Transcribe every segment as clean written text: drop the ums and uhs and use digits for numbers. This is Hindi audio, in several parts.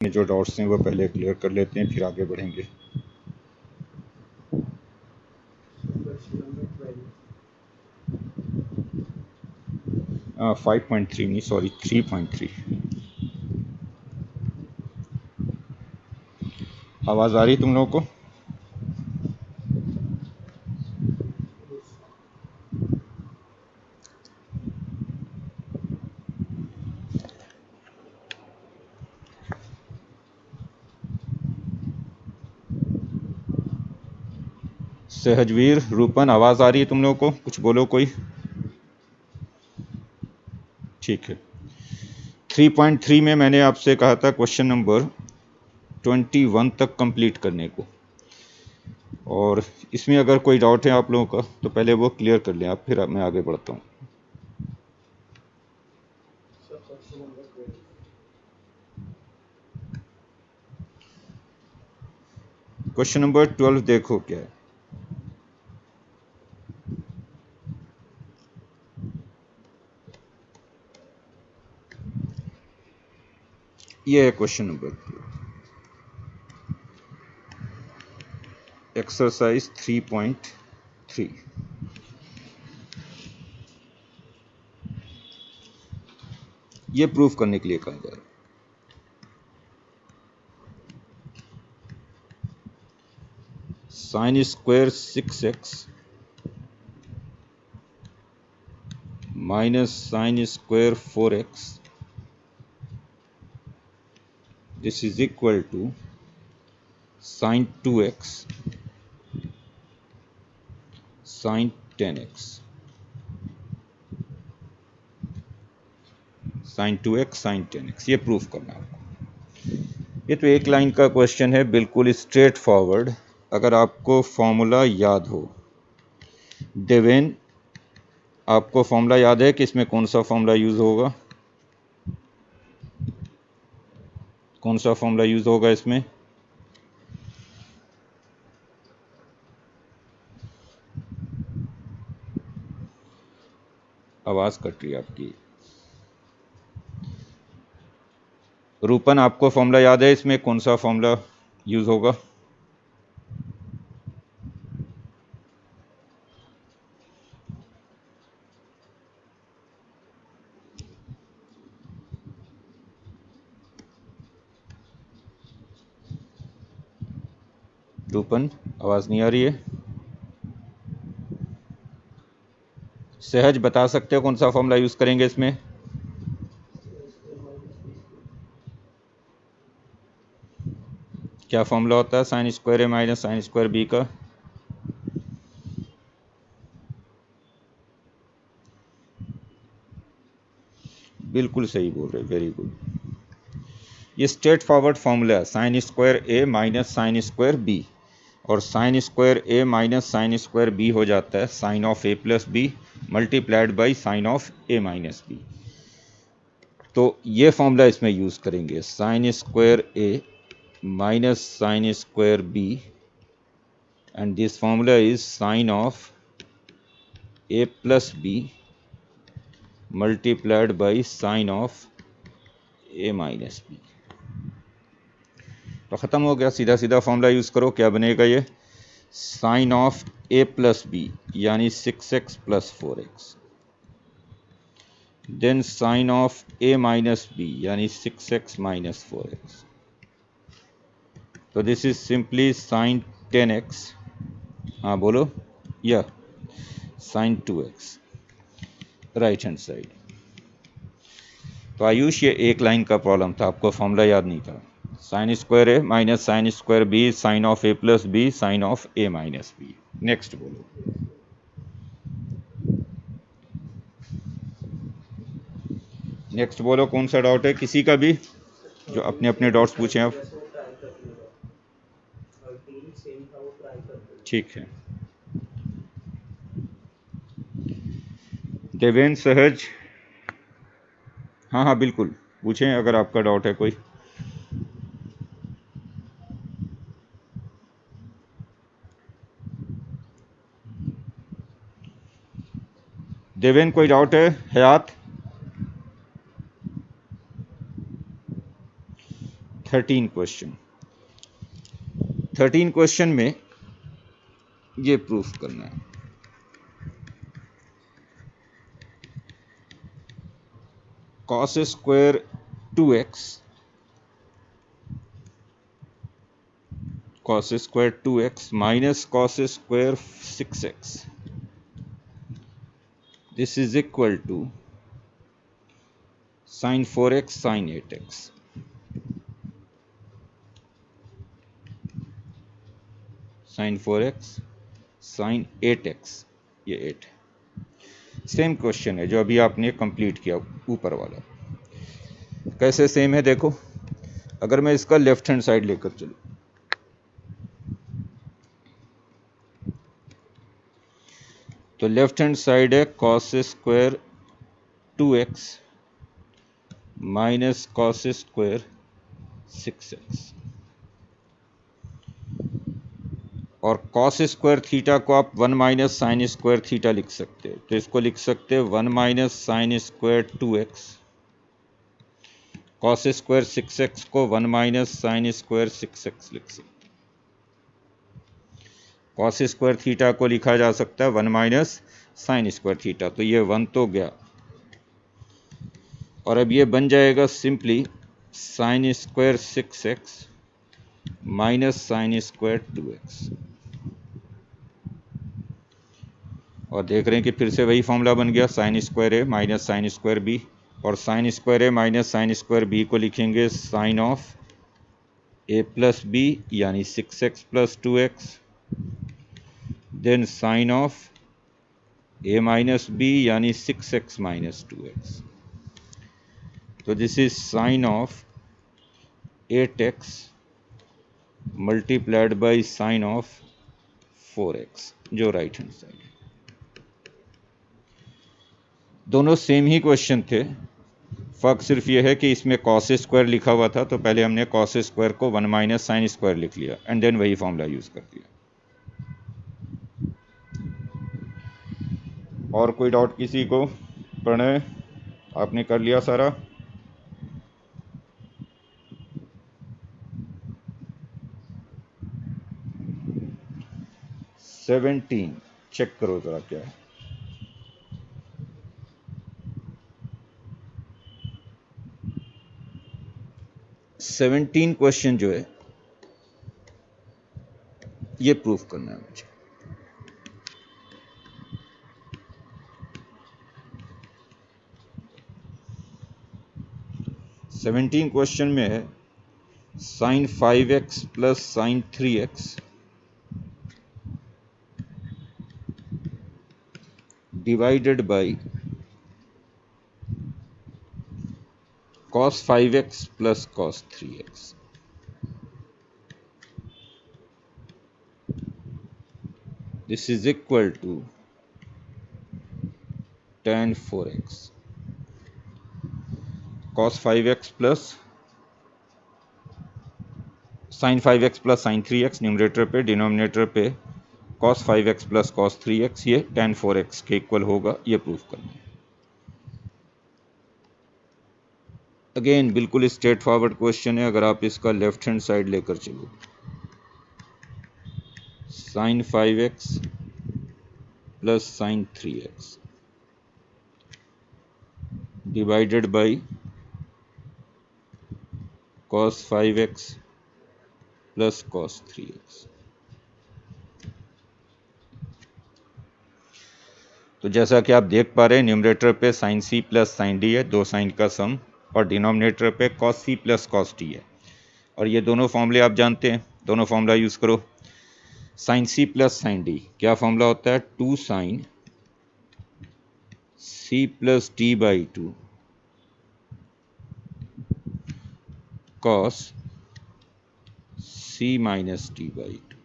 जो डाउट्स हैं वो पहले क्लियर कर लेते हैं, फिर आगे बढ़ेंगे। हाँ, 5.3 नहीं, सॉरी 3.3। आवाज़ आ रही तुम लोगों को? सहजवीर, रूपन, आवाज़ आ रही है तुम लोगों को? कुछ बोलो कोई। ठीक है। 3.3 में मैंने आपसे कहा था क्वेश्चन नंबर 21 तक कंप्लीट करने को, और इसमें अगर कोई डाउट है आप लोगों का तो पहले वो क्लियर कर लें आप, फिर मैं आगे बढ़ता हूँ। क्वेश्चन नंबर 12 देखो क्या है। ये है क्वेश्चन नंबर 12, एक्सरसाइज 3.3। ये प्रूफ करने के लिए कहा जा रहा है। Sine square 6x minus sine square 4x, this is equal to sine 2x sine 10x, sine 2x sine 10x। ये प्रूफ करना है आपको। ये तो एक लाइन का क्वेश्चन है, बिल्कुल स्ट्रेट फॉरवर्ड। अगर आपको फॉर्मूला याद हो, देवेन आपको फॉर्मूला याद है कि इसमें कौन सा फॉर्मूला यूज होगा? कौन सा फॉर्मूला यूज होगा इसमें? आवाज कट रही है आपकी। रूपन, आपको फॉर्मूला याद है इसमें कौन सा फॉर्मूला यूज होगा? रूपन, आवाज नहीं आ रही है। सहज बता सकते हो कौन सा फॉर्मूला यूज करेंगे इसमें? क्या फॉर्मूला होता है sine square A minus sine square B का? बिल्कुल सही बोल रहे, वेरी गुड। ये स्ट्रेट फॉरवर्ड फॉर्मूला है, sine square A minus sine square B, और sine square A minus sine square B हो जाता है sine of A plus B multiplied by sine of A minus B. तो ये फॉर्मूला इसमें यूज करेंगे, sine square A minus sine square B, and this formula is sine of a plus b multiplied by sine of a minus b। तो ख़त्म हो गया, सीधा सीधा फॉर्मूला यूज़ करो। क्या बनेगा ये? Sine of a plus B यानी 6x plus 4x, then sine of a minus B यानी 6x माइनस 4x। तो this is simply sign 10x, हाँ बोलो, या sign 2x right hand side. तो आयुष, ये एक लाइन का प्रॉब्लम था, आपको फॉर्मूला याद नहीं था। Sine square A minus sine square B sine of A plus B sine of A minus B. Next बोलो। नेक्स्ट बोलो, कौन सा डाउट है किसी का भी, जो अपने अपने डाउट्स पूछें आप। ठीक है, देवेन, सहज, हाँ हाँ बिल्कुल पूछें अगर आपका डाउट है कोई। देवेन, कोई डाउट है? हयात, 13 क्वेश्चन में ये प्रूफ करना है। Cos square 2x minus cos square 6x, this is equal to sine 4x sine 8x। Sine 4x sine 8x, ये 8 है। सेम क्वेश्चन है जो अभी आपने कंप्लीट किया ऊपर वाला। कैसे सेम है देखो, अगर मैं इसका लेफ्ट हैंड साइड लेकर चलूं तो लेफ्ट हैंड साइड है cos square 2x minus cos square 6x, और कॉस स्क्वायर थीटा को आप 1 माइनस साइन स्क्वायर थीटा लिख सकते हैं, तो इसको लिख सकते हैं 1 minus sine square 2x। Cos square 6x को 1 माइनस साइन स्क्वायर 6x लिख सकते हैं। कॉस स्क्वायर थीटा को लिखा जा सकता है 1 माइनस साइन स्क्वायर थीटा, तो ये 1 तो गया, और अब ये बन जाएगा simply sign square 6x minus sine square 2x। और देख रहे हैं कि फिर से वही फॉर्मूला बन गया, sine square A minus sine square B, और sine square A minus sine square B को लिखेंगे sine of A plus B यानी 6x plus 2x, then sine of A minus B यानी 6x माइनस 2x। तो this is sine of 8x multiplied by sine of 4x, जो राइट हैंड साइड है। दोनों सेम ही क्वेश्चन थे, फर्क सिर्फ ये है कि इसमें कॉस स्क्वायर लिखा हुआ था, तो पहले हमने कॉस स्क्वायर को 1 माइनस साइन स्क्वायर लिख लिया एंड देन वही फॉर्मूला यूज कर दिया। और कोई डाउट किसी को? प्रणय, आपने कर लिया सारा? सेवेंटीन चेक करो जरा क्या है। 17 क्वेश्चन जो है ये प्रूफ करना है मुझे। सेवेंटीन क्वेश्चन में है sine 5x plus sine 3x divided by cos 5x plus cos 3x। This is equal to tan 4x। cos 5x plus sin 5x plus sin 3x numerator पे, डिनोमिनेटर पे cos 5x plus cos 3x, ये tan 4x के इक्वल होगा, ये प्रूफ करना है। अगेन बिल्कुल स्ट्रेट फॉरवर्ड क्वेश्चन है, अगर आप इसका लेफ्ट हैंड साइड लेकर चलो, sin 5x plus sin 3x divided by cos 5x plus cos 3x। तो जैसा कि आप देख पा रहे हैं न्यूमरेटर पे sine C plus sine D है, दो साइन का सम, और डिनोमिनेटर पे cos C plus cos D है, और ये दोनों फॉर्मूले आप जानते हैं, दोनों फॉर्मूला यूज करो। Sine C plus sine D क्या फॉर्मूला होता है? 2 sine C plus D by 2 cos C minus D by 2।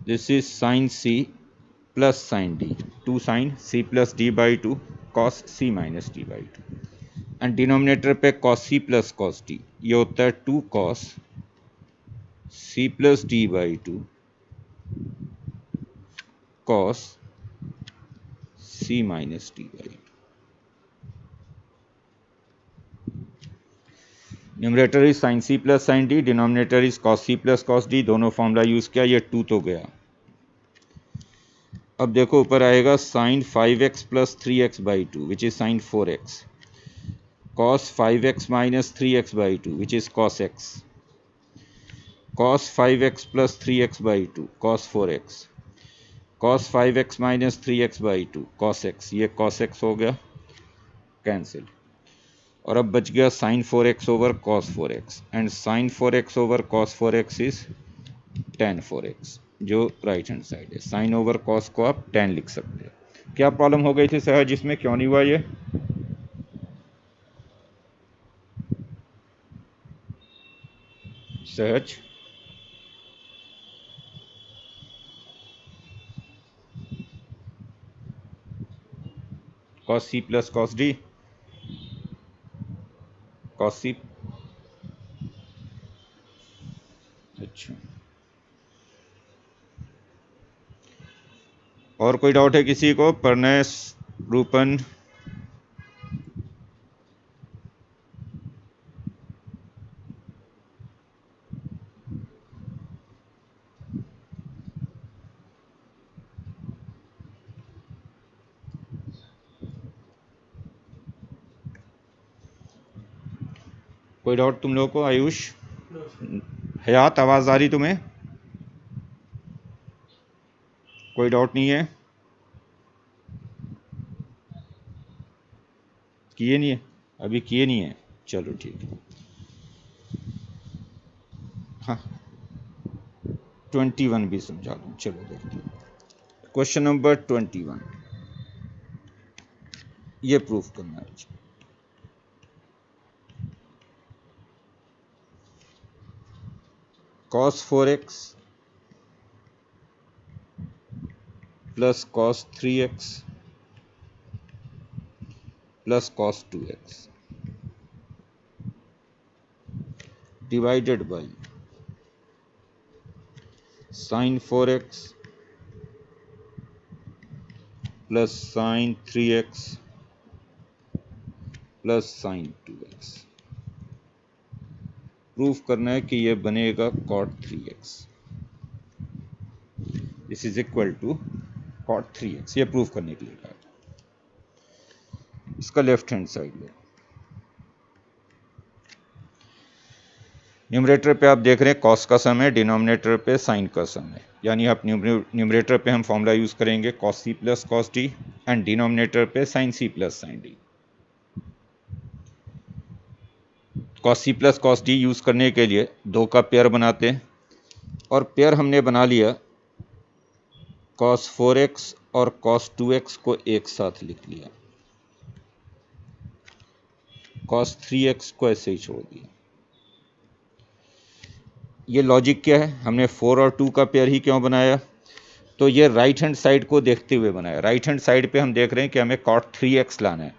This is sine C plus sine D, 2 sine C plus D by 2 cos C minus D by 2, and denominator पे cos C plus cos D, ये होता है 2 cos C plus D by 2 cos C minus D by 2। Numerator is sine C plus sine D, denominator is cos C plus cos D, दोनों फॉर्मूला यूज़ किया, ये 2 तो गया। अब देखो ऊपर आएगा sine 5x plus 3x by 2 which is sine 4x, cos 5x minus 3x by 2 which is cos x, cos 5x plus 3x by 2 cos 4x, cos 5x minus 3x by 2 cos x, ये cos x हो गया कैंसिल, और अब बच गया sin 4x over cos 4x and sin 4x over cos 4x is tan 4x, जो राइट हैंड साइड है। sin ओवर cos को आप tan लिख सकते हैं। क्या प्रॉब्लम हो गई थी सहज, इसमें क्यों नहीं हुआ ये? सहज cos c plus cos d, cos c, अच्छा और कोई डाउट है किसी को? परनेस, रूपन, कोई डाउट तुम लोगों को? आयुष, हयात, आवाज़ आ रही तुम्हें? कोई डाउट नहीं है? किए नहीं है अभी? किए नहीं है, चलो ठीक है। हाँ 21 भी समझा दूँ, चलो देखते हैं। क्वेश्चन नंबर 21 ये प्रूफ करना है। cos 4x plus cos 3x plus cos 2x divided by sin 4x plus sin 3x plus sin 2x। Proof करना है कि ये बनेगा cot 3x, this is equal to cot 3x, ये प्रूफ करने के लिए कहा। इसका लेफ्ट हैंड साइड लो, न्यूमरेटर पे आप देख रहे हैं cos का सम है, डिनोमिनेटर पे sin का सम है, यानी आप न्यूमरेटर पे हम फॉर्मूला यूज करेंगे cos c plus cos d and denominator पे sin c plus sin d। cos c plus cos d use करने के लिए दो का पेयर बनाते हैं, और पेयर हमने बना लिया, cos 4x और cos 2x को एक साथ लिख लिया, cos 3x को ऐसे ही छोड़ दिया। ये लॉजिक क्या है, हमने 4 और 2 का पेयर ही क्यों बनाया? तो ये राइट हैंड साइड को देखते हुए बनाया। राइट हैंड साइड पे हम देख रहे हैं कि हमें cot 3x लाना है,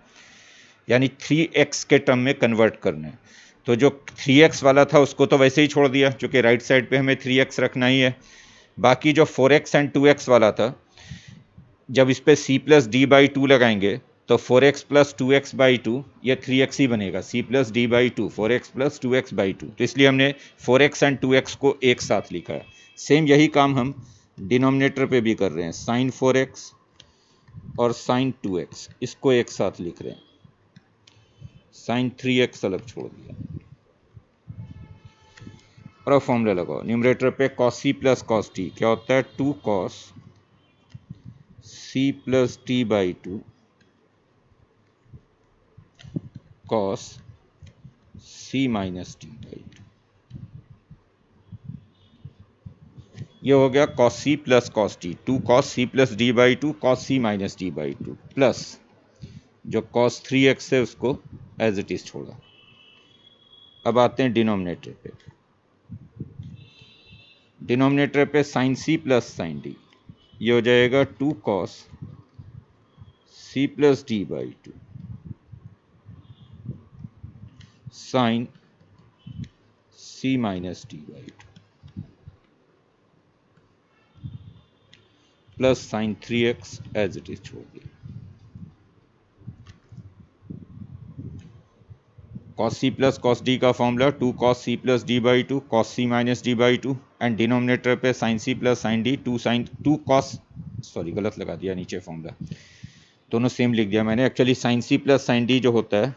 यानी 3x के टर्म में कन्वर्ट करना है। तो जो 3x वाला था उसको तो वैसे ही छोड़ दिया, क्योंकि राइट साइड पे हमें 3x रखना ही है। बाकी जो 4x एंड 2x वाला था, जब इस पे c प्लस डी बाई 2 लगाएंगे तो 4x प्लस 2x बाई 2 ये 3x ही बनेगा, c plus D by 2 4x plus 2x by 2, तो इसलिए हमने 4x एंड 2x को एक साथ लिखा है। सेम यही काम हम डिनोमिनेटर पे भी कर रहे हैं, साइन 4x और साइन 2x इसको एक साथ लिख रहे हैं, साइन 3x अलग छोड़ दिया। और अब फॉर्मूला लगाओ, न्यूमरेटर पे cos c plus cos t क्या होता है, 2 cos c plus t by 2 cos c minus T by 2, ये हो गया cos c plus cos t, 2 cos c plus d by 2 cos c minus d by 2 plus जो cos 3x है उसको एज इट इज छोड़ा। अब आते हैं डिनोमिनेटर पे, डिनोमिनेटर पे sine c plus sine d, ये हो जाएगा 2 cos c plus d by 2 sine c minus d by 2 plus sine 3x as it is छोड़ दिया। cos c plus cos d का formula 2 cos c plus d by two cos c minus d by two and denominator पे sin c plus sin d 2 cos, sorry गलत लगा दिया नीचे फॉर्मूला, दोनों सेम लिख दिया मैंने। Actually sin c plus sin d जो होता है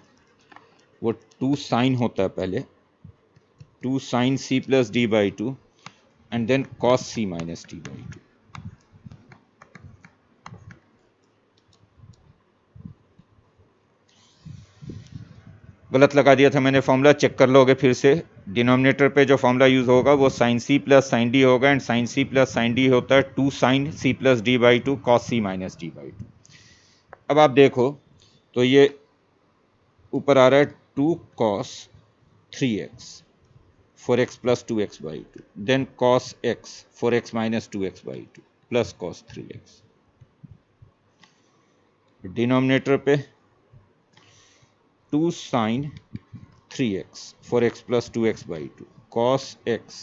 वो 2 sin होता है पहले, 2 sin c plus d by two and then cos c minus d by two. गलत लगा दिया था मैंने फॉर्मूला, चेक कर लोगे फिर से। डिनोमिनेटर पे जो फॉर्मूला यूज होगा वो sin c plus sin d होगा and sin c plus sin d होता है 2 sin c plus d by two cos c minus d by to. अब आप देखो तो ये ऊपर आ रहा है 2 cos 3x 4x plus 2x by two, then cos x 4x minus 2x by two plus cos 3x। Denominator पे 2 sin 3x 4x plus 2x by two cos x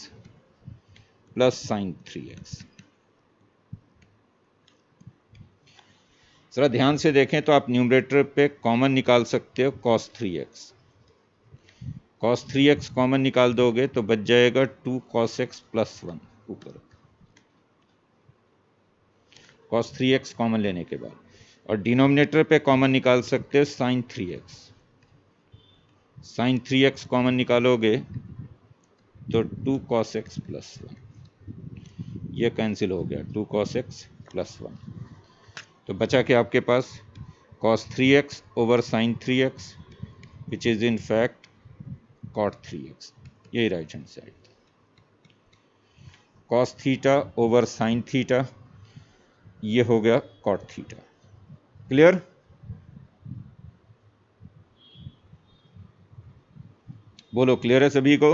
plus sin 3x। जरा ध्यान से देखें तो आप न्यूमरेटर पे कॉमन निकाल सकते हो cos 3x। cos 3x common निकाल दोगे तो बच जाएगा 2 cos x प्लस 1 ऊपर, cos 3x कॉमन लेने के बाद। और डिनोमिनेटर पे कॉमन निकाल सकते हो sin 3x। sin 3x common निकालोगे तो 2 cos x प्लस 1, ये कैंसिल हो गया 2 cos x प्लस 1। तो बचा क्या आपके पास cos 3x over sin 3x which is in fact cot 3x, यही right hand side. cos theta over sin theta, ये हो गया cot थीटा। क्लियर? बोलो क्लियर है सभी को?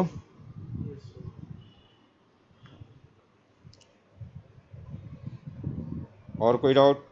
और कोई डाउट?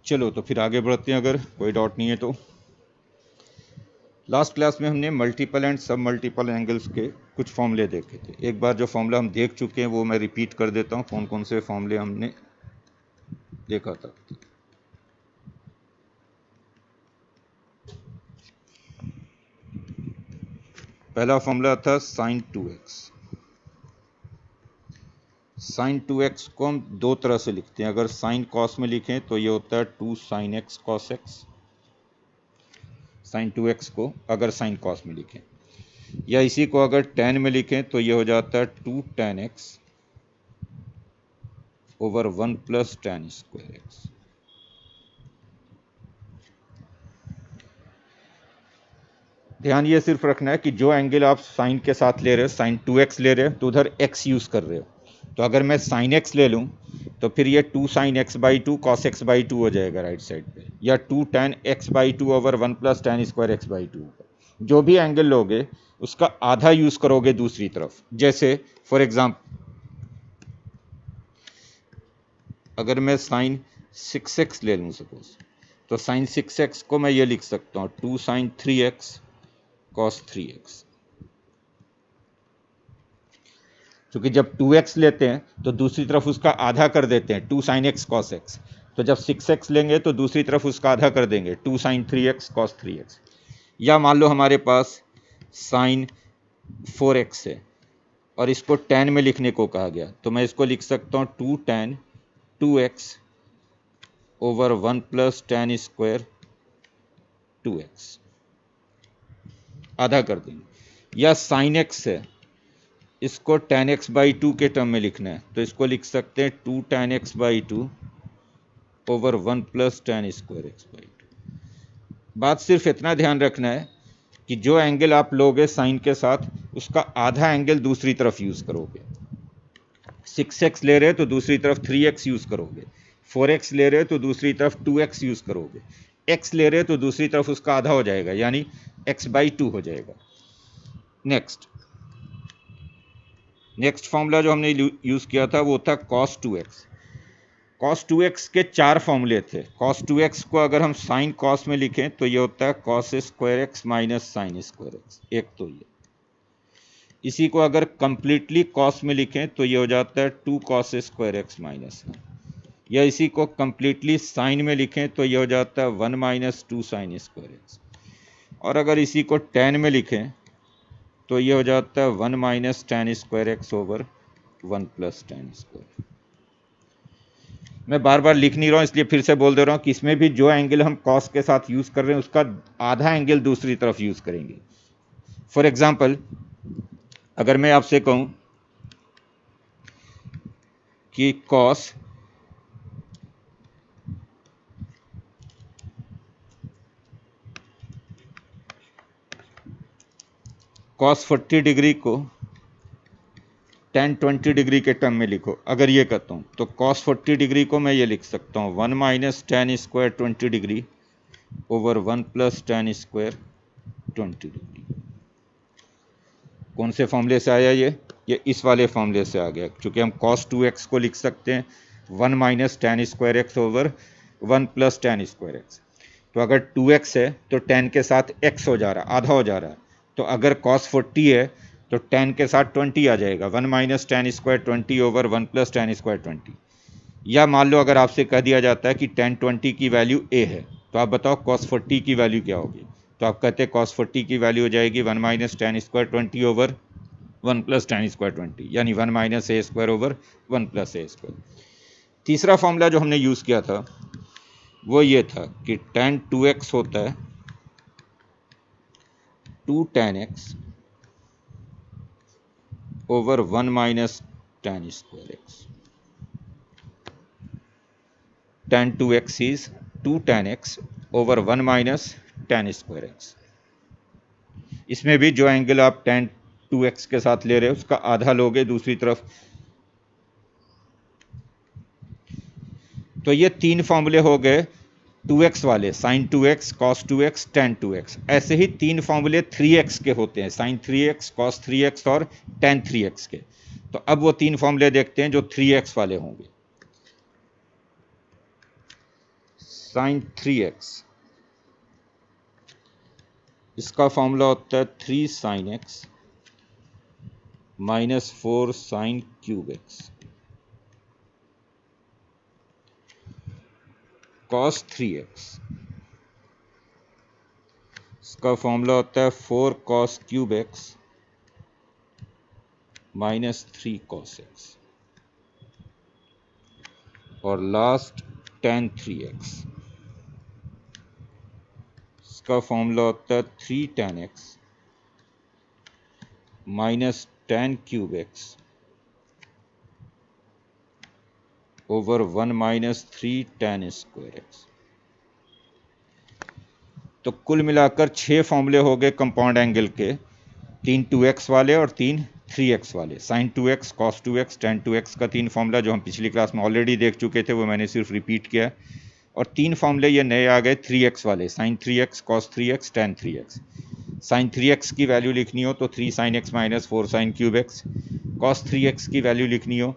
चलो तो फिर आगे बढ़ते हैं अगर कोई डाउट नहीं है तो। लास्ट क्लास में हमने मल्टीपल एंड सब मल्टीपल एंगल्स के कुछ फॉर्मूले देखे थे। एक बार जो फॉर्मूला हम देख चुके हैं वो मैं रिपीट कर देता हूँ, कौन कौन से फॉर्मूले हमने देखा था। पहला फॉर्मूला था sin 2x। sin 2x को हम दो तरह से लिखते हैं। अगर sin cos में लिखें तो ये होता है 2 sin x cos x, sin 2x को अगर sin cos में लिखें, या इसी को अगर tan में लिखें तो ये हो जाता है 2 tan x over 1 plus tan square x। ध्यान ये सिर्फ रखना है कि जो एंगल आप साइन के साथ ले रहे हो, sin 2x ले रहे हो तो उधर x यूज़ कर रहे हो। तो अगर मैं sin x ले लूँ तो फिर ये 2 sin x by two cos x by two हो जाएगा राइट साइड पे, या 2 tan x by two over 1 plus tan square x by two. जो भी एंगल लोगे उसका आधा यूज़ करोगे दूसरी तरफ। जैसे फॉर एग्जाम्पल अगर मैं sin 6x ले लूँ सपोज, तो sin 6x को मैं ये लिख सकता हूँ 2 sin 3x cos 3x। क्योंकि जब 2x लेते हैं तो दूसरी तरफ उसका आधा कर देते हैं 2 sin x cos x, तो जब 6x लेंगे तो दूसरी तरफ उसका आधा कर देंगे 2 sin 3x cos 3x। या मान लो हमारे पास sin 4x है और इसको tan में लिखने को कहा गया, तो मैं इसको लिख सकता हूँ 2 tan 2x over 1 plus tan square 2x, आधा कर देंगे। या साइन एक्स है, इसको tan x बाई 2 के टर्म में लिखना है, तो इसको लिख सकते हैं 2 tan x by 2 over 1 plus tan square x by 2। बात सिर्फ इतना ध्यान रखना है कि जो एंगल आप लोगे साइन के साथ, उसका आधा एंगल दूसरी तरफ यूज करोगे। 6x ले रहे हो तो दूसरी तरफ 3x यूज करोगे, 4x ले रहे हो तो दूसरी तरफ 2x यूज करोगे, x ले रहे हो तो दूसरी तरफ उसका आधा हो जाएगा, यानी x बाई 2 हो जाएगा। नेक्स्ट फॉर्मूला जो हमने यूज किया था वो था cos 2x। cos 2x के चार फॉर्मूले थे। cos 2x को अगर हम साइन cos में लिखें तो ये होता है cos square x minus sine square x, एक तो ये। इसी को अगर कंप्लीटली cos में लिखें तो ये हो जाता है 2 cos स्क्वायर एक्स माइनस, या इसी को कंप्लीटली साइन में लिखें तो ये हो जाता है 1 माइनस 2 साइन स्क्वायर एक्स। और अगर इसी को tan में लिखें तो ये हो जाता है 1 minus tan square x over 1 plus tan square. मैं बार बार लिख नहीं रहा हूँ, इसलिए फिर से बोल दे रहा हूँ कि इसमें भी जो एंगल हम cos के साथ यूज कर रहे हैं उसका आधा एंगल दूसरी तरफ यूज करेंगे। फॉर एग्जाम्पल, अगर मैं आपसे कहूं कि cos cos 40 डिग्री को tan 20 डिग्री के टर्म में लिखो, अगर ये कहता हूँ तो cos 40 डिग्री को मैं ये लिख सकता हूँ 1 minus tan square 20 degree over 1 plus tan square 20 degree. कौन से फॉर्मूले से आया ये इस वाले फॉर्मूले से आ गया, क्योंकि हम cos 2x को लिख सकते हैं 1 minus tan square x over 1 plus tan square x. तो अगर 2x है तो tan के साथ x हो जा रहा है, आधा हो जा रहा है। तो अगर cos 40 है तो tan के साथ 20 आ जाएगा, 1 minus tan square 20 over 1 plus tan square 20। या मान लो अगर आपसे कह दिया जाता है कि tan 20 की वैल्यू a है, तो आप बताओ cos 40 की वैल्यू क्या होगी। तो आप कहते हैं cos 40 की वैल्यू हो जाएगी 1 minus tan square 20 over 1 plus tan square 20, यानी 1 minus a square over 1 plus a square. तीसरा फॉर्मूला जो हमने यूज़ किया था वो ये था कि tan 2x होता है 2 tan x over 1 minus tan square x. tan 2x is 2 tan x over 1 minus tan square x. इसमें भी जो एंगल आप tan 2x के साथ ले रहे हो उसका आधा लोगे दूसरी तरफ। तो ये तीन फॉर्मूले हो गए 2x वाले, sin 2x, cos 2x, tan 2x। ऐसे ही तीन फॉर्मूले 3x के होते हैं, sin 3x, cos 3x और tan 3x के। तो अब वो तीन फॉर्मूले देखते हैं जो 3x वाले होंगे। sin 3x, इसका फॉर्मूला होता है 3 sin x minus 4 sin cube x। cos 3x, इसका फॉर्मूला होता है 4 cos cube x minus 3 cos x। और लास्ट tan 3x, इसका फॉर्मूला होता है 3 tan x minus tan cube x over 1 minus 3 tan square x. तो कुल मिलाकर 6 फॉर्मूले हो गए कंपाउंड एंगल के, 3 2x वाले और 3 3x वाले। sin 2x, cos 2x, tan 2x का 3 फॉर्मूला जो हम पिछली क्लास में ऑलरेडी देख चुके थे, वो मैंने सिर्फ रिपीट किया। और 3 फॉर्मूले ये नए आ गए 3x वाले, sin 3x, cos 3x, tan 3x। sin 3x की वैल्यू लिखनी हो तो 3 sin x minus 4 sin cube x। cos 3x की वैल्यू लिखनी हो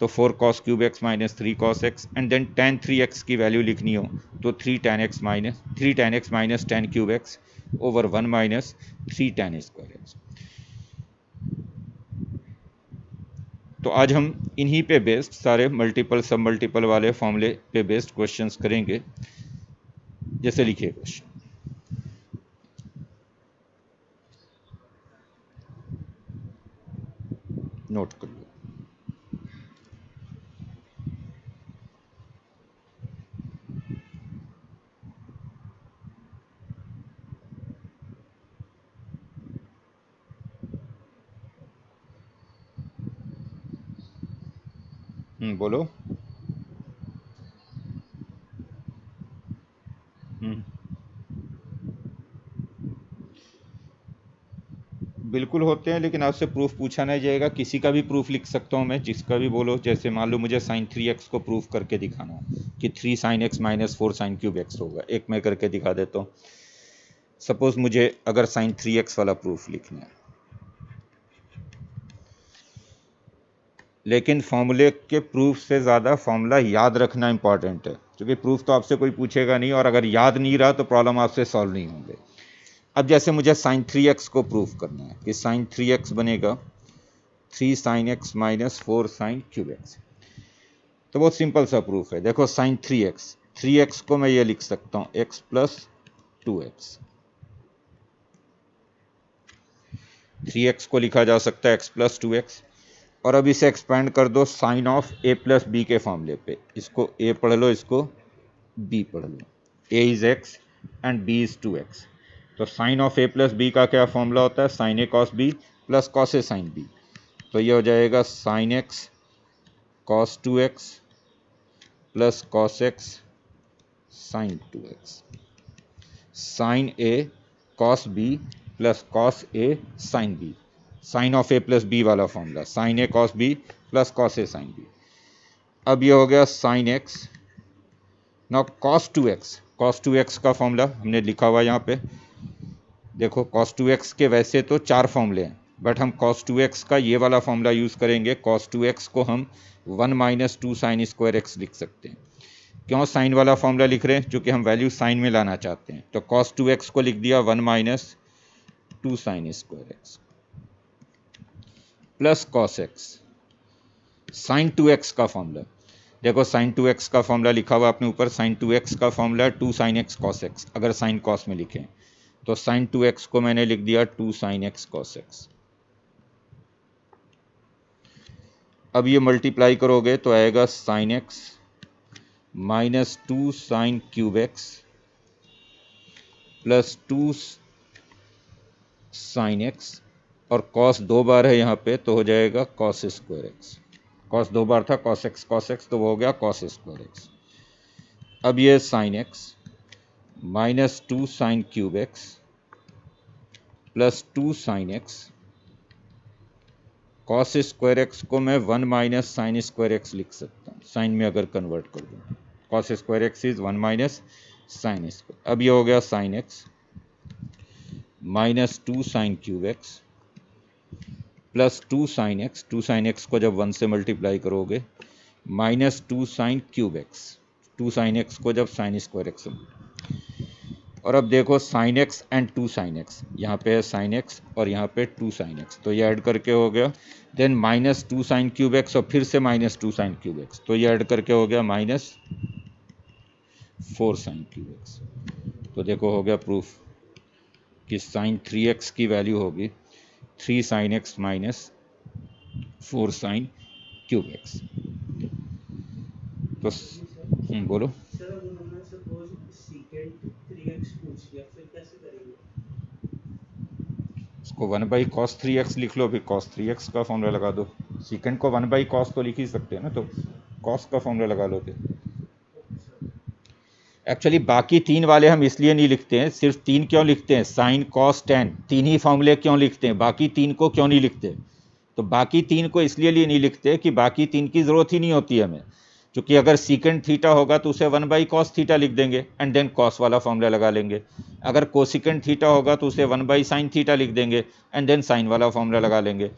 तो 4 cos cube x minus 3 cos x। And then tan 3x की वैल्यू लिखनी हो तो 3 tan x minus tan cube x over 1 minus 3 tan square x। तो आज हम इन्हीं पे बेस्ड सारे मल्टीपल सब मल्टीपल वाले फॉर्मूले पे बेस्ड क्वेश्चंस करेंगे। जैसे लिखिए क्वेश्चन, नोट कर लो। बोलो। हम्म, बिल्कुल होते हैं, लेकिन आपसे प्रूफ पूछा नहीं जाएगा। किसी का भी प्रूफ लिख सकता हूँ मैं, जिसका भी बोलो। जैसे मान लो मुझे साइन 3x को प्रूफ करके दिखाना है कि 3 sine x minus 4 sine cube x होगा। एक मैं करके दिखा देता हूँ। सपोज मुझे अगर साइन 3x वाला प्रूफ लिखना है, लेकिन फॉर्मूले के प्रूफ से ज़्यादा फॉर्मूला याद रखना इंपॉर्टेंट है, क्योंकि प्रूफ तो आपसे कोई पूछेगा नहीं, और अगर याद नहीं रहा तो प्रॉब्लम आपसे सॉल्व नहीं होंगे। अब जैसे मुझे साइन 3x को प्रूफ करना है कि साइन 3x बनेगा 3 sine x minus 4 sine cube x. तो बहुत सिंपल सा प्रूफ है। देखो साइन 3x को मैं ये लिख सकता हूँ x प्लस 2x। 3x को लिखा जा सकता है x प्लस 2x। और अब इसे एक्सपेंड कर दो sine of a plus B के फॉर्मूले पे। इसको a पढ़ लो, इसको b पढ़ लो। a is x and b is 2x। तो sine of a plus B का क्या फॉर्मूला होता है? Sine a cos b plus cos a sine b। तो ये हो जाएगा sine x cos 2x plus cos x sine 2x। Sine a cos b plus cos a sine b। Sine of a plus b वाला formula, sine a cos b plus cos a sine b। अब ये हो गया sine x। Now cos 2x, cos 2x का फॉर्मूला हमने लिखा हुआ यहाँ पे। देखो कॉस 2x के वैसे तो 4 फॉर्मूले हैं, बट हम कॉस 2x का ये वाला फॉर्मूला यूज़ करेंगे। कॉस 2x को हम 1 माइनस 2 साइन स्क्वायर एक्स लिख सकते हैं। क्यों साइन वाला फॉर्मूला लिख रहे हैं? क्योंकि हम वैल्यू साइन में लाना चाहते हैं। तो कॉस 2x को लिख दिया 1 minus 2 sine square X plus cos X. साइन 2x का फॉर्मूला देखो, साइन 2x का फॉर्मूला लिखा हुआ अपने ऊपर। साइन 2x का formula 2 sine x cos x, अगर साइन कॉस में लिखें तो साइन 2x को मैंने लिख दिया 2 साइन एक्स कॉस एक्स। अब ये मल्टीप्लाई करोगे तो आएगा sine x minus 2 sine cube x plus 2 sine x, और कॉस 2 बार है यहाँ पे तो हो जाएगा कॉस स्क्वायर एक्स। कॉस 2 बार था, कॉस एक्स तो वो हो गया कॉस स्क्वायर एक्स। अब ये sine x minus 2 sine cube x plus 2 sine x. Cos square x को मैं 1 माइनस साइन स्क्वायर एक्स लिख सकता हूँ, साइन में अगर कन्वर्ट कर दूँ। Cos square x is 1 minus sine square. अब ये हो गया sine x minus 2 sine cube x plus 2 sine x. 2 sine x को जब 1 से मल्टीप्लाई करोगे minus 2 sine cube x. 2 sine x को जब साइन स्क्वायर एक्स। और अब देखो sine x and 2 sine x, यहाँ पे है साइन एक्स और यहाँ पे 2 साइन एक्स, तो ये ऐड करके हो गया then minus 2 sine cube X और फिर से माइनस 2 साइन क्यूब एक्स, तो ये ऐड करके हो गया माइनस 4 साइन क्यूब एक्स। तो देखो हो गया प्रूफ कि साइन 3x की वैल्यू होगी 3 sine x minus 4 sine cube x. तो बोलो। सर अब उन्होंने सपोज सीकेंट 3x पूछ लिया, फिर कैसे करेंगे? इसको 1 बाई कॉस 3x लिख लो, फिर कॉस 3x का फॉर्मूला लगा दो। सीकेंड को 1 बाई कॉस तो लिख ही सकते हैं ना, तो कॉस का फॉर्मूला लगा लो। फिर ओके सर। एक्चुअली बाकी 3 वाले हम इसलिए नहीं लिखते हैं। सिर्फ 3 क्यों लिखते हैं? साइन कॉस टेन, 3 ही फॉर्मूले क्यों लिखते हैं? बाकी 3 को क्यों नहीं लिखते? तो बाकी 3 को इसलिए लिए नहीं लिखते कि बाकी 3 की ज़रूरत ही नहीं होती हमें। क्योंकि अगर सीकेंड थीटा होगा तो उसे 1 बाई कॉस थीटा लिख देंगे एंड देन कॉस वाला फॉर्मूला लगा लेंगे। अगर कोसिकेंड थीटा होगा तो उसे 1 बाई साइन थीटा लिख देंगे एंड देन साइन वाला फॉर्मूला लगा लेंगे।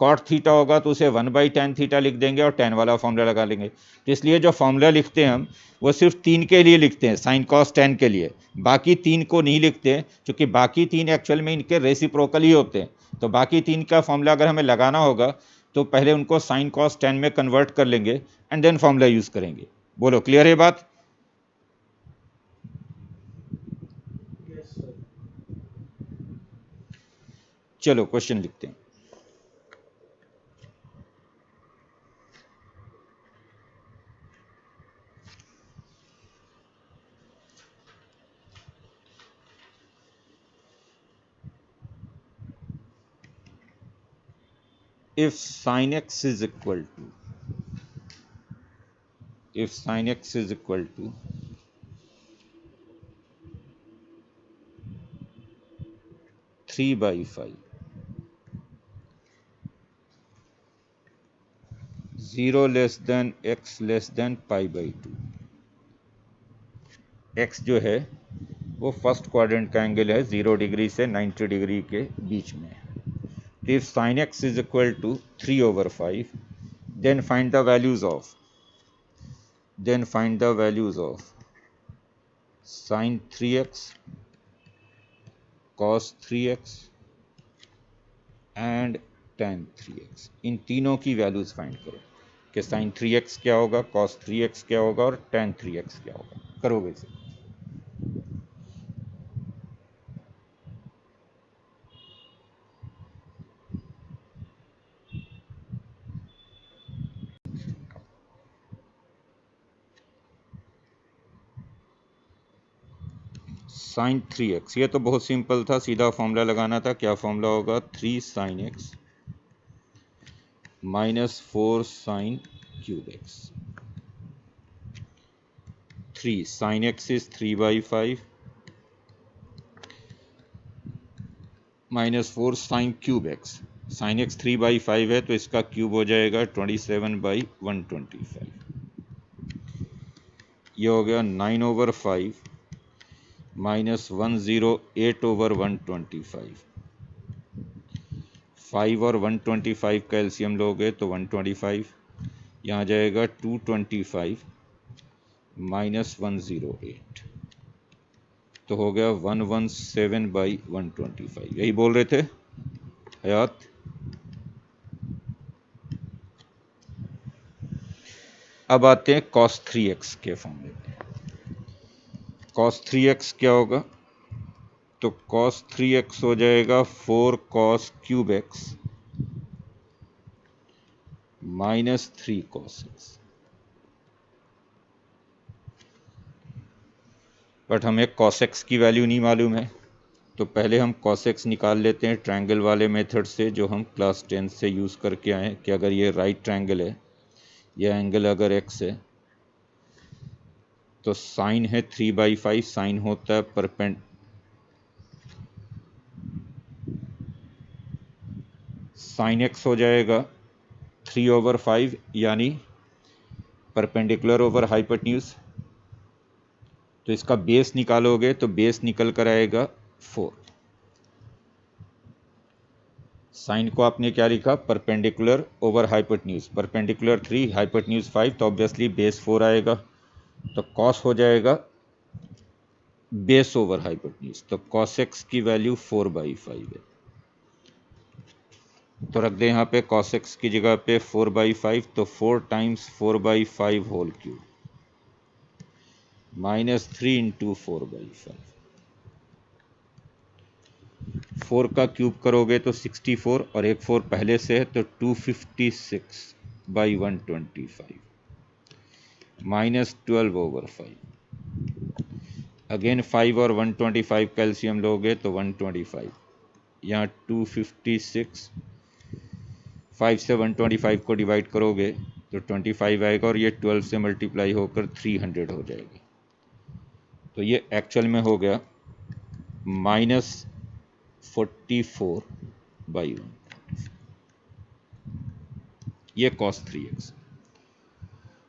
कॉट थीटा होगा तो उसे 1 बाई टेन थीटा लिख देंगे और टेन वाला फॉर्मूला लगा लेंगे। तो इसलिए जो फॉर्मूला लिखते हैं हम, वो सिर्फ 3 के लिए लिखते हैं, साइन कॉस टेन के लिए। बाकी 3 को नहीं लिखते, क्योंकि बाकी 3 एक्चुअल में इनके रेसिप्रोकल ही होते हैं। तो बाकी 3 का फॉर्मूला अगर हमें लगाना होगा तो पहले उनको साइन कॉस टेन में कन्वर्ट कर लेंगे एंड देन फॉर्मूला यूज़ करेंगे। बोलो क्लियर है बात? Yes sir. चलो क्वेश्चन लिखते हैं। if sin x is equal to if sin x is equal to 3/5, 0 less than x less than pi/2, x जो है वो फर्स्ट क्वाड्रेंट का एंगल है 0 डिग्री से 90 डिग्री के बीच में। तो if sin x is equal to 3/5, then find the values of sin 3x, cos 3x and tan 3x। इन तीनों की वैल्यूज फाइंड करो कि sin 3x क्या होगा, cos 3x क्या होगा और tan 3x क्या होगा। करोगे इसे। sin 3x, ये तो बहुत सिंपल था, सीधा फॉर्मूला लगाना था। क्या फॉर्मूला होगा, 3 sin x minus 4 sin cube x। 3 sin x is 3/5 minus 4 sin cube x। sin x 3/5 है तो इसका क्यूब हो जाएगा 27/125। ये हो गया 9/5 minus 108/125। 5 और 125 का एलसीएम लोगे तो 125, यहाँ जाएगा 225 minus 108, तो हो गया 117/125। यही बोल रहे थे हयात। अब आते हैं cos 3x के फॉर्मूले पे। cos 3x क्या होगा, तो cos 3x हो जाएगा 4 cos cube x minus 3 cos x। But हमें cos x की वैल्यू नहीं मालूम है, तो पहले हम cos x निकाल लेते हैं ट्रायंगल वाले मेथड से जो हम क्लास 10 से यूज़ करके आए हैं कि अगर ये राइट ट्रायंगल है, यह एंगल अगर x है तो साइन है 3/5, साइन होता है साइन x हो जाएगा 3/5 यानी परपेंडिकुलर ओवर हाइपोटेन्यूज। तो इसका बेस निकालोगे तो बेस निकल कर आएगा 4। साइन को आपने क्या लिखा, perpendicular over hypotenuse, perpendicular 3, hypotenuse 5, तो ऑब्वियसली बेस 4 आएगा। तो कॉस हो जाएगा बेस ओवर हाइपोटेन्यूज, तो cos x की वैल्यू 4/5 है। तो रख दे यहाँ पे cos x की जगह पे 4/5, तो 4 times 4/5 whole cube minus 3 into 4/5। 4 का क्यूब करोगे तो 64 और एक 4 पहले से है तो 256/125 माइनस 12/5। अगेन 5 और 125 का एलसीएम लोगे तो 125, यहाँ 256, 5 से 125 को डिवाइड करोगे तो 25 आएगा और ये 12 से मल्टीप्लाई होकर 300 हो जाएगा। तो ये एक्चुअल में हो गया -44/1। ये cos 3x।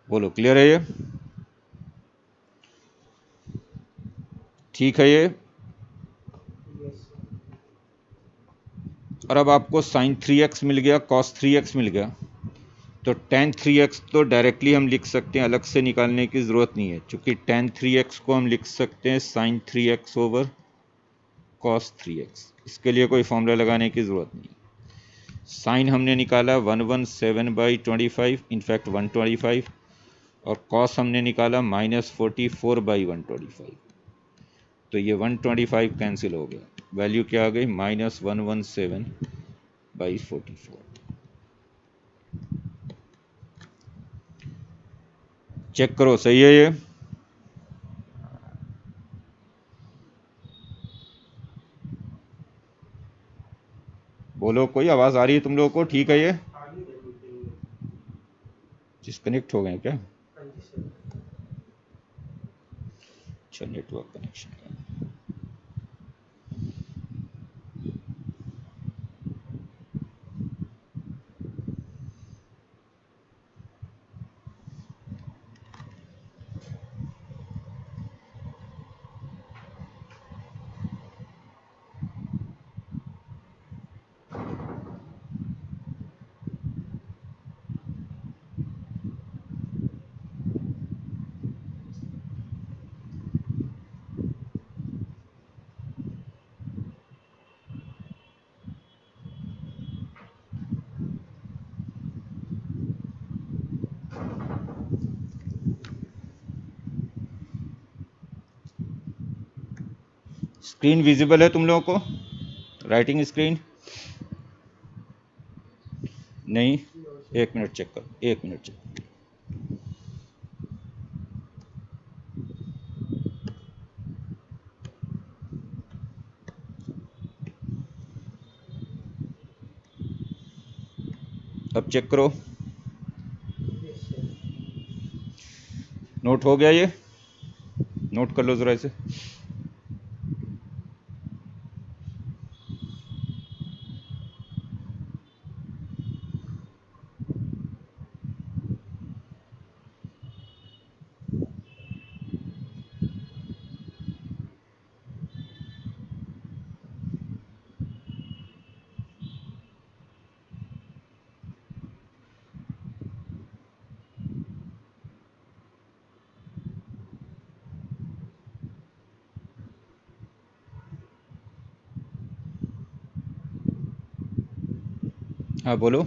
बोलो क्लियर है ये, ठीक है ये। Yes sir. और अब आपको sin 3x मिल गया, cos 3x मिल गया, तो tan 3x तो डायरेक्टली हम लिख सकते हैं, अलग से निकालने की ज़रूरत नहीं है, क्योंकि tan 3x को हम लिख सकते हैं sin 3x over cos 3x। इसके लिए कोई फॉर्मूला लगाने की ज़रूरत नहीं। साइन हमने निकाला 117/25, इनफैक्ट 125, और cos हमने निकाला -44/125। तो ये 125 कैंसिल हो गया, वैल्यू क्या आ गई, -117/44। चेक करो सही है ये। बोलो कोई आवाज़ आ रही है तुम लोगों को, ठीक है ये। आगे है मीटिंग में। डिस्कनेक्ट हो गए क्या? हाँ जी सर। अच्छा नेटवर्क कनेक्शन का। स्क्रीन विजिबल है तुम लोगों को, राइटिंग स्क्रीन? नहीं, एक मिनट चेक करो, एक मिनट चेक। अब चेक करो, यस सर। नोट हो गया ये? नोट कर लो जरा इसे। हाँ बोलो।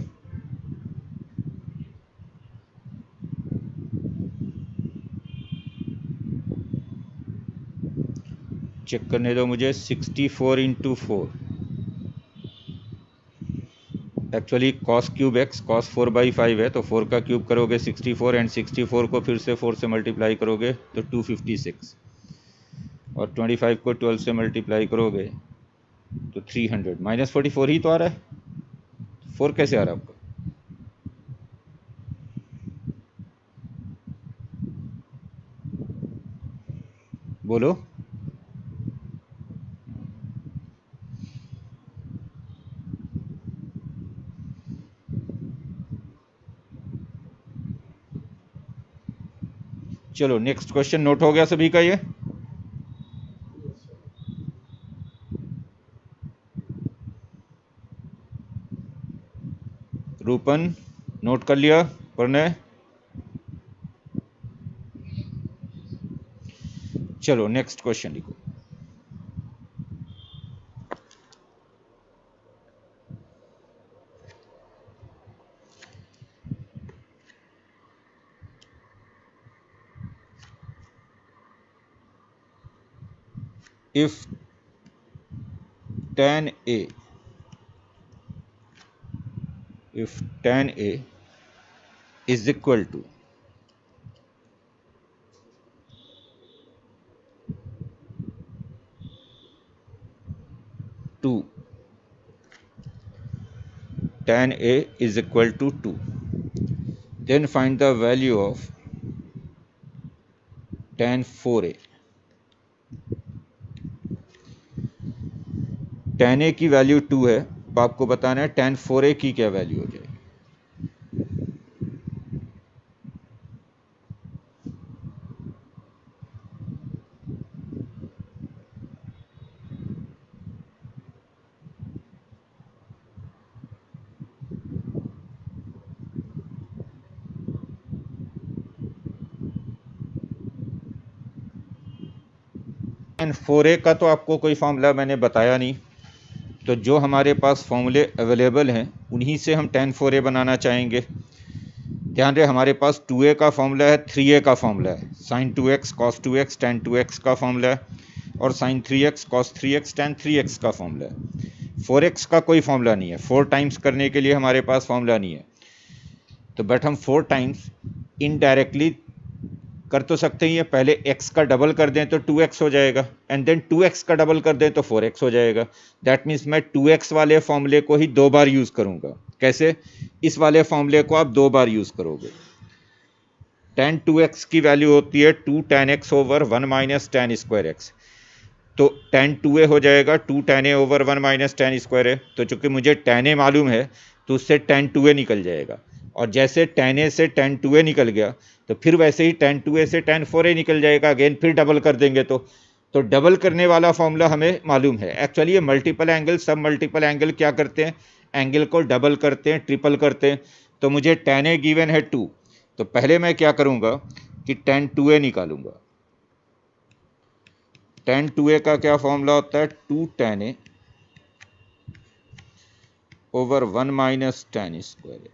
चेक करने दो मुझे। 64 into 4, actually cos cube x cos 4/5 है, तो 4 का क्यूब करोगे 64, एंड 64 को फिर से 4 से मल्टीप्लाई करोगे तो 256, और 25 को 12 से मल्टीप्लाई करोगे तो 300। -44 ही तो आ रहा है, 4 कैसे आ रहा है आपका? बोलो। चलो नेक्स्ट क्वेश्चन नोट हो गया सभी का ये? Yes sir. रूपन नोट कर लिया? प्रणय? चलो नेक्स्ट क्वेश्चन लिखो। if tan A is equal to 2, tan A is equal to 2, then find the value of tan 4A। tan A की वैल्यू 2 है, तो आपको बताना है tan 4A की क्या वैल्यू हो जाएगी। tan 4A का तो आपको कोई फॉर्मूला मैंने बताया नहीं, तो जो हमारे पास फॉर्मूले अवेलेबल हैं उन्हीं से हम tan 4A बनाना चाहेंगे। ध्यान रहे हमारे पास 2A का फॉर्मूला है, 3A का फॉर्मूला है, sin 2x cos 2x tan 2x का फॉर्मूला है, और sin 3x cos 3x tan 3x का फॉर्मूला है। 4x का कोई फॉर्मूला नहीं है, 4 टाइम्स करने के लिए हमारे पास फॉर्मूला नहीं है, तो बट हम 4 टाइम्स इनडायरेक्टली कर तो सकते ही हैं। पहले x का डबल कर दें तो 2x हो जाएगा, एंड देन 2x का डबल कर दें तो 4x हो जाएगा। दैट मीन्स मैं 2x वाले फॉर्मूले को ही 2 बार यूज़ करूंगा। कैसे? इस वाले फॉर्मूले को आप 2 बार यूज़ करोगे। tan 2x की वैल्यू होती है 2 tan x over 1 minus tan square x। तो tan 2a हो जाएगा 2 tan a over 1 minus tan square है। तो चूंकि मुझे tan a मालूम है तो उससे tan 2a निकल जाएगा, और जैसे tan a से tan 2a निकल गया तो फिर वैसे ही tan 2a से tan 4a निकल जाएगा। अगेन फिर डबल कर देंगे तो डबल करने वाला फॉर्मूला हमें मालूम है। एक्चुअली ये मल्टीपल एंगल, सब मल्टीपल एंगल क्या करते हैं, एंगल को डबल करते हैं, ट्रिपल करते हैं। तो मुझे tan a गिवन है 2, तो पहले मैं क्या करूंगा कि tan 2a निकालूंगा। tan 2a का क्या फॉर्मूला होता है, 2 tan a over 1 minus tan square,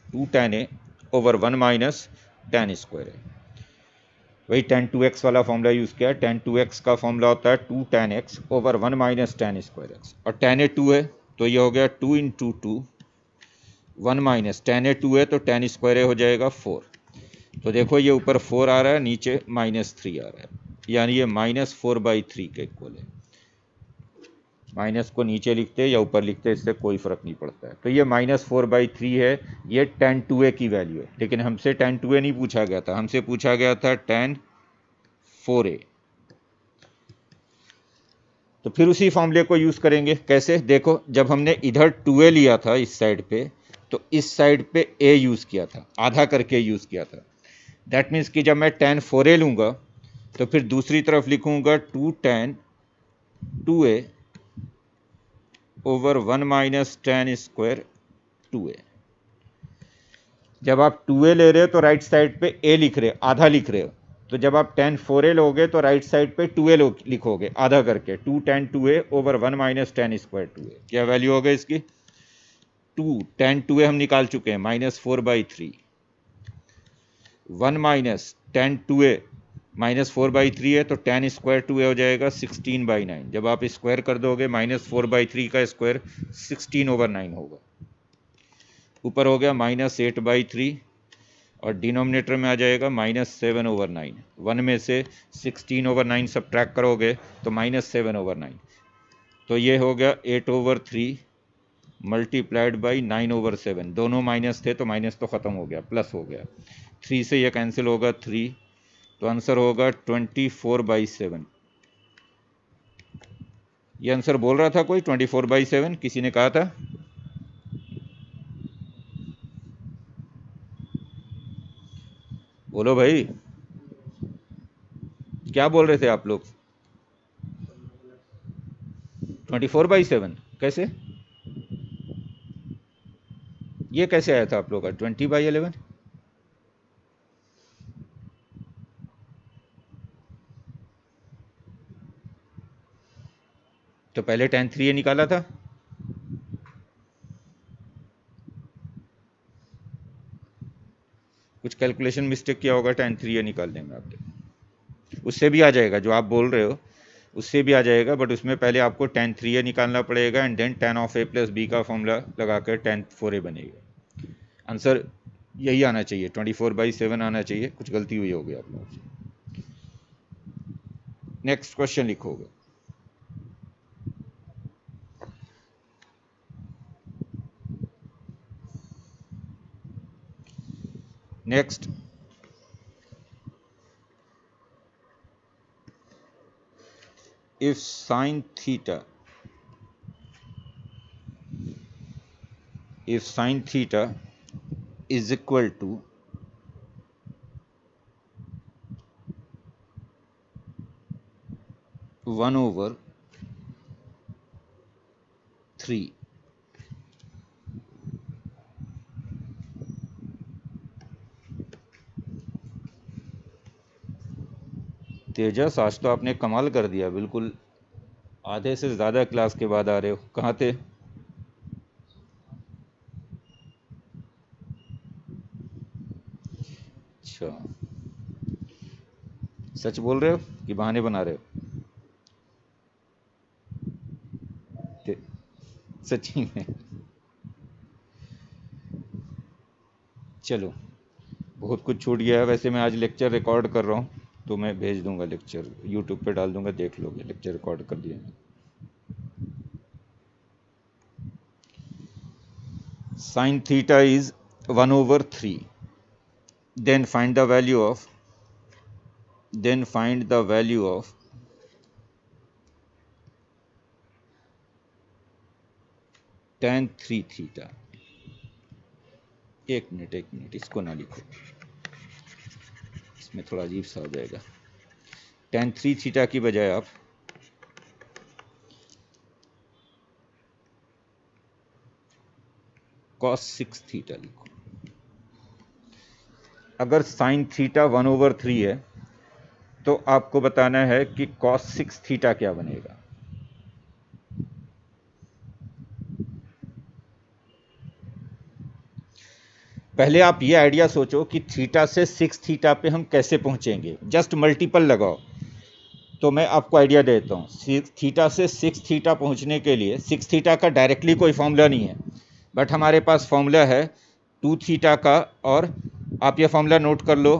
2 tan a over 1 minus tan square है। वही tan 2x वाला फॉर्मूला यूज किया है। tan 2x का फॉर्मूला होता है 2 tan x over 1 minus tan square x, और tan a 2 है तो ये हो गया 2 इंटू 2 1 माइनस tan a 2 है तो tan स्क्वायर हो जाएगा 4। तो देखो ये ऊपर 4 आ रहा है, नीचे -3 आ रहा है, यानी ये -4/3 के इक्वल है। माइनस को नीचे लिखते या ऊपर लिखते इससे कोई फर्क नहीं पड़ता है। तो ये -4/3 है, ये tan 2a की वैल्यू है। लेकिन हमसे tan 2a नहीं पूछा गया था, हमसे पूछा गया था tan 4a। तो फिर उसी फॉर्मूले को यूज करेंगे। कैसे, देखो जब हमने इधर 2a लिया था इस साइड पे, तो इस साइड पे a यूज किया था, आधा करके यूज किया था। दैट मीन्स कि जब मैं tan 4a लूंगा तो फिर दूसरी तरफ लिखूंगा 2 tan 2a over 1 minus tan square 2a। जब आप 2a ले रहे हो तो राइट साइड पे a लिख रहे हो, आधा लिख रहे हो। तो जब आप tan 4a लोगे तो राइट साइड पे 2a लिखोगे आधा करके, 2 tan 2a over 1 minus tan square 2a। क्या वैल्यू होगा इसकी, 2 tan 2a हम निकाल चुके हैं -4/3, 1 माइनस tan 2a -4/3 है तो tan स्क्वायर 2a हो जाएगा 16/9। जब आप स्क्वायर कर दोगे -4/3 का स्क्वायर 16/9 होगा। ऊपर हो गया -8/3 और डिनोमिनेटर में आ जाएगा -7/9। 1 में से 16/9 सब्ट्रैक्ट करोगे तो -7/9। तो ये हो गया 8/3 मल्टीप्लाइड बाई 9/7। दोनों माइनस थे तो माइनस तो ख़त्म हो गया, प्लस हो गया। 3 से ये कैंसिल होगा 3, तो आंसर होगा 24/7। ये आंसर बोल रहा था कोई 24/7, किसी ने कहा था? बोलो भाई, क्या बोल रहे थे आप लोग? 24/7 कैसे, ये कैसे आया था आप लोग का 20/11? तो पहले tan 3a निकाला था। कुछ कैलकुलेशन मिस्टेक किया होगा tan 3a निकालने में आपने। उससे भी आ जाएगा जो आप बोल रहे हो, उससे भी आ जाएगा, बट उसमें पहले आपको tan 3a निकालना पड़ेगा and then tan of a plus b का फॉर्मूला लगा कर tan 4a बनेगा। आंसर यही आना चाहिए, 24/7 आना चाहिए, कुछ गलती हुई होगी आप लोगों से। नेक्स्ट क्वेश्चन लिखोगे। Next, if sin theta is equal to 1/3, तेजस आज तो आपने कमाल कर दिया, बिल्कुल आधे से ज़्यादा क्लास के बाद आ रहे हो। कहाँ थे? अच्छा, सच बोल रहे हो कि बहाने बना रहे हो? सच्ची में? चलो, बहुत कुछ छूट गया है। वैसे मैं आज लेक्चर रिकॉर्ड कर रहा हूँ तो मैं भेज दूंगा, लेक्चर यूट्यूब पे डाल दूंगा, देख लोगे, लेक्चर रिकॉर्ड कर दिया। Sign theta is 1/3, then find the value of tan 3 theta. एक मिनट इसको ना लिखो, इसमें थोड़ा अजीब सा हो जाएगा। tan 3 थीटा की बजाय आप cos 6 थीटा लिखो। अगर sin थीटा 1/3 है तो आपको बताना है कि cos 6 थीटा क्या बनेगा। पहले आप ये आइडिया सोचो कि थीटा से 6 थीटा पे हम कैसे पहुंचेंगे, जस्ट मल्टीपल लगाओ। तो मैं आपको आइडिया देता हूँ। थीटा से 6 थीटा पहुंचने के लिए 6 थीटा का डायरेक्टली कोई फॉर्मूला नहीं है, बट हमारे पास फॉर्मूला है 2 थीटा का। और आप ये फॉर्मूला नोट कर लो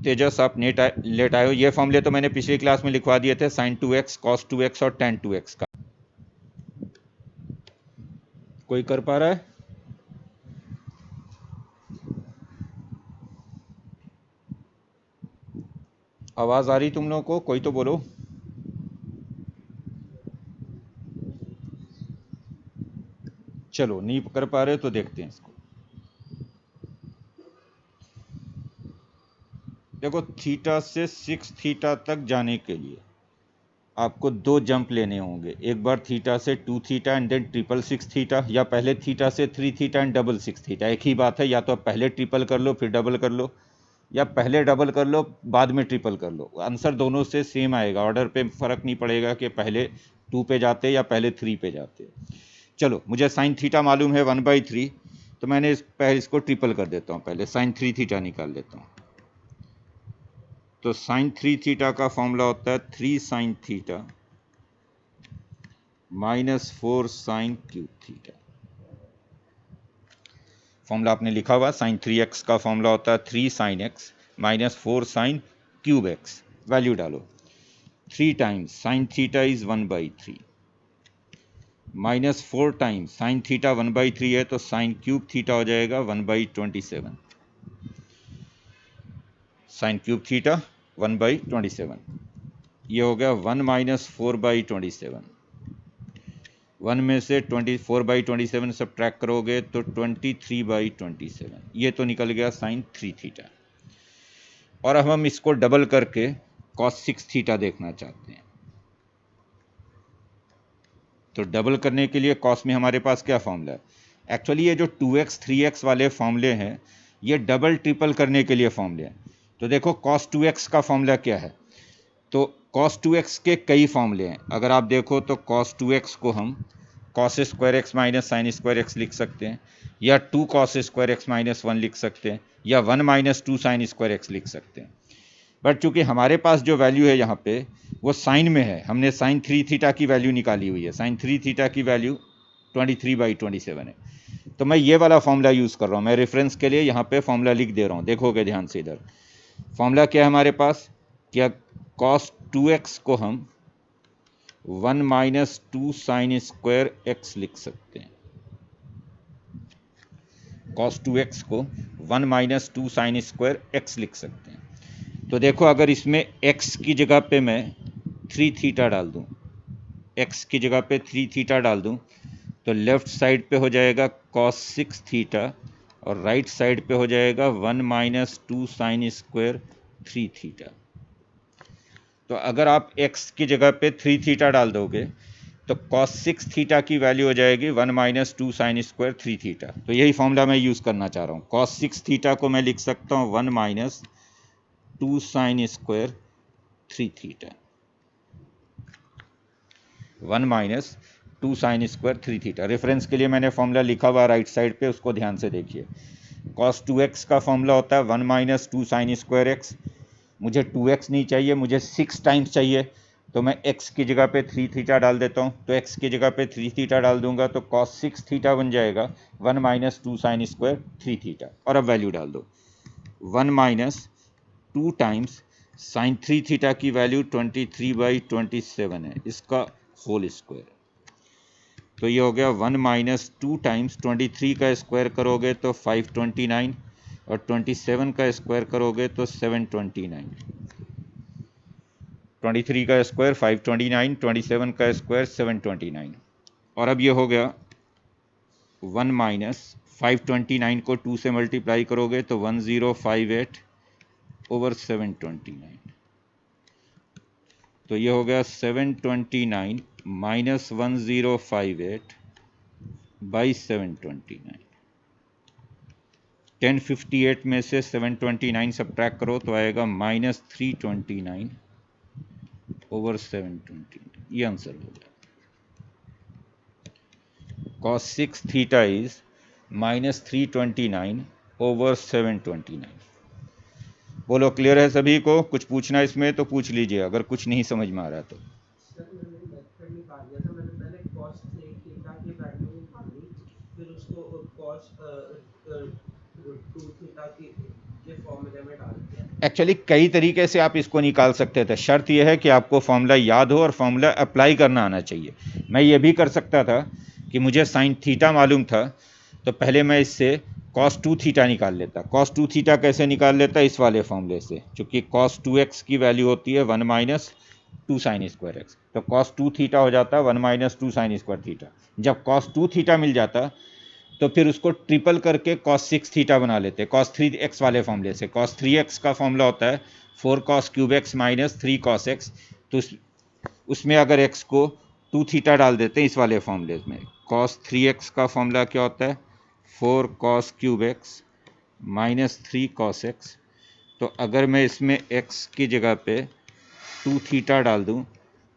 तेजस, आप लेट आए हो। ये फॉर्मूले तो मैंने पिछली क्लास में लिखवा दिए थे, sin 2x, cos 2x और tan 2x का। कोई कर पा रहा है? आवाज आ रही तुम लोगों को? कोई तो बोलो। चलो नहीं कर पा रहे तो देखते हैं इसको। देखो, थीटा से 6 थीटा तक जाने के लिए आपको 2 जंप लेने होंगे। एक बार थीटा से 2 theta and then triple 6 theta, या पहले थीटा से 3 थीटा एंड डबल 6 थीटा। एक ही बात है, या तो आप पहले ट्रिपल कर लो फिर डबल कर लो, या पहले डबल कर लो बाद में ट्रिपल कर लो। आंसर दोनों से सेम आएगा, ऑर्डर पे फर्क नहीं पड़ेगा कि पहले 2 पे जाते या पहले 3 पे जाते। चलो, मुझे साइन थीटा मालूम है 1/3, तो मैंने पहले इसको ट्रिपल कर देता हूँ। पहले साइन 3 थीटा निकाल लेता हूँ। तो साइन 3 थीटा का फॉर्मूला होता है 3 sine theta -4 sine cube theta. Formula आपने लिखा हुआ, साइन 3x का फॉर्मूला होता है 3 sine x -4 sine cube x। Value डालो, 3 times sine theta is 1/3 -4 times sine theta 1/3 है तो साइन क्यूब थीटा हो जाएगा 1/27। साइन क्यूब थीटा 1/27, ये हो गया 1 - 4/27। 1 में से 24/27 सब ट्रैक करोगे तो 23/27, ये तो निकल गया साइन 3 थीटा। और अब हम इसको डबल करके cos 6 थीटा देखना चाहते हैं। तो डबल करने के लिए cos में हमारे पास क्या फॉर्मूला है? एक्चुअली ये जो 2x 3x वाले फॉर्मूले हैं, ये डबल ट्रिपल करने के लिए फॉर्मूले हैं। तो देखो cos 2x का फॉर्मूला क्या है? तो cos 2x के कई फॉर्मूले हैं। अगर आप देखो तो cos 2x को हम cos square x minus sine square x लिख सकते हैं, या 2 cos स्क्वायर x माइनस 1 लिख सकते हैं, या 1 - 2 साइन स्क्वायर x लिख सकते हैं। बट चूंकि हमारे पास जो वैल्यू है यहाँ पे वो साइन में है, हमने साइन 3 थीटा की वैल्यू निकाली हुई है। साइन 3 थीटा की वैल्यू 23/27 है। तो मैं ये वाला फॉर्मूला यूज़ कर रहा हूँ। मैं रेफरेंस के लिए यहाँ पे फॉर्मूला लिख दे रहा हूँ, देखोगे ध्यान से। इधर फॉर्मूला क्या है हमारे पास? क्या cos 2x को हम 1 - 2 साइन स्क्वायर x लिख सकते हैं। cos 2x को 1 - 2 साइन स्क्वायर x लिख सकते हैं। तो देखो, अगर इसमें x की जगह पे मैं 3 थीटा डाल दूं, x की जगह पे 3 थीटा डाल दूं, तो लेफ्ट साइड पे हो जाएगा cos 6 थीटा और राइट साइड पे हो जाएगा 1 - 2 साइन स्क्वायर 3 थीटा। तो अगर आप x की जगह पे 3 थीटा डाल दोगे तो cos 6 थीटा की वैल्यू हो जाएगी 1 - 2 साइन स्क्वायर 3 थीटा। तो यही फॉर्मूला मैं यूज़ करना चाह रहा हूँ। cos 6 थीटा को मैं लिख सकता हूँ 1 - 2 sine square 3 theta. 1 - 2 sine square 3 theta. Reference के लिए मैंने फॉर्मूला लिखा हुआ राइट साइड पे, उसको ध्यान से देखिए। cos 2x का फॉर्मूला होता है 1 - 2 साइन स्क्वायर x। मुझे 2x नहीं चाहिए, मुझे 6 टाइम्स चाहिए, तो मैं x की जगह पे 3 थीटा डाल देता हूँ। तो x की जगह पे 3 थीटा डाल दूंगा तो cos 6 थीटा बन जाएगा 1 - 2 साइन स्क्वायर 3 थीटा। और अब वैल्यू डाल दो, 1 - 2 टाइम्स साइन 3 थीटा की वैल्यू 23/27 है, इसका होल स्क्वायर। तो ये हो गया 1 माइनस 2 टाइम्स 23 का स्क्वायर करोगे तो 529 और 27 का स्क्वायर करोगे तो 729। 23 का स्क्वायर 529, 27 का स्क्वायर 729। और अब ये हो गया 1 माइनस 529 को 2 से मल्टीप्लाई करोगे तो 1058 ओवर 729। तो ये हो गया 729 माइनस 1058 बाई 729। 1058 में से 729 सब्ट्रैक्ट करो तो आएगा माइनस 329 ओवर 729। ये आंसर हो गया। cos 6 theta is minus 329 over 729। बोलो क्लियर है सभी को? कुछ पूछना इसमें तो पूछ लीजिए अगर कुछ नहीं समझ में आ रहा तो। सर मैंने मेथड निकाल दिया था, मैंने पहले cos थीटा की वैल्यू निकाली, फिर उसको cos 2 थीटा की के फॉर्मूले में डाल दिया। एक्चुअली कई तरीके से आप इसको निकाल सकते थे, शर्त यह है कि आपको फॉर्मूला याद हो और फॉर्मूला अप्लाई करना आना चाहिए। मैं ये भी कर सकता था कि मुझे साइन थीटा मालूम था तो पहले मैं इससे cos 2 थीटा निकाल लेता। cos 2 थीटा कैसे निकाल लेता? इस वाले फॉर्मूले से, क्योंकि cos 2x की वैल्यू होती है 1 माइनस 2 साइन स्क्वायर एक्स। तो cos 2 थीटा हो जाता 1 माइनस 2 साइन स्क्वायर थीटा। जब cos 2 थीटा मिल जाता तो फिर उसको ट्रिपल करके cos 6 थीटा बना लेते cos 3x वाले फॉर्मूले से। cos 3x का फॉर्मूला होता है 4 cos cube x minus 3 cos x। तो उसमें अगर x को 2 थीटा डाल देते हैं इस वाले फॉर्मूले में। cos 3x का फॉर्मूला क्या होता है? 4 cos cube x minus 3 cos x। तो अगर मैं इसमें x की जगह पे 2 थीटा डाल दूं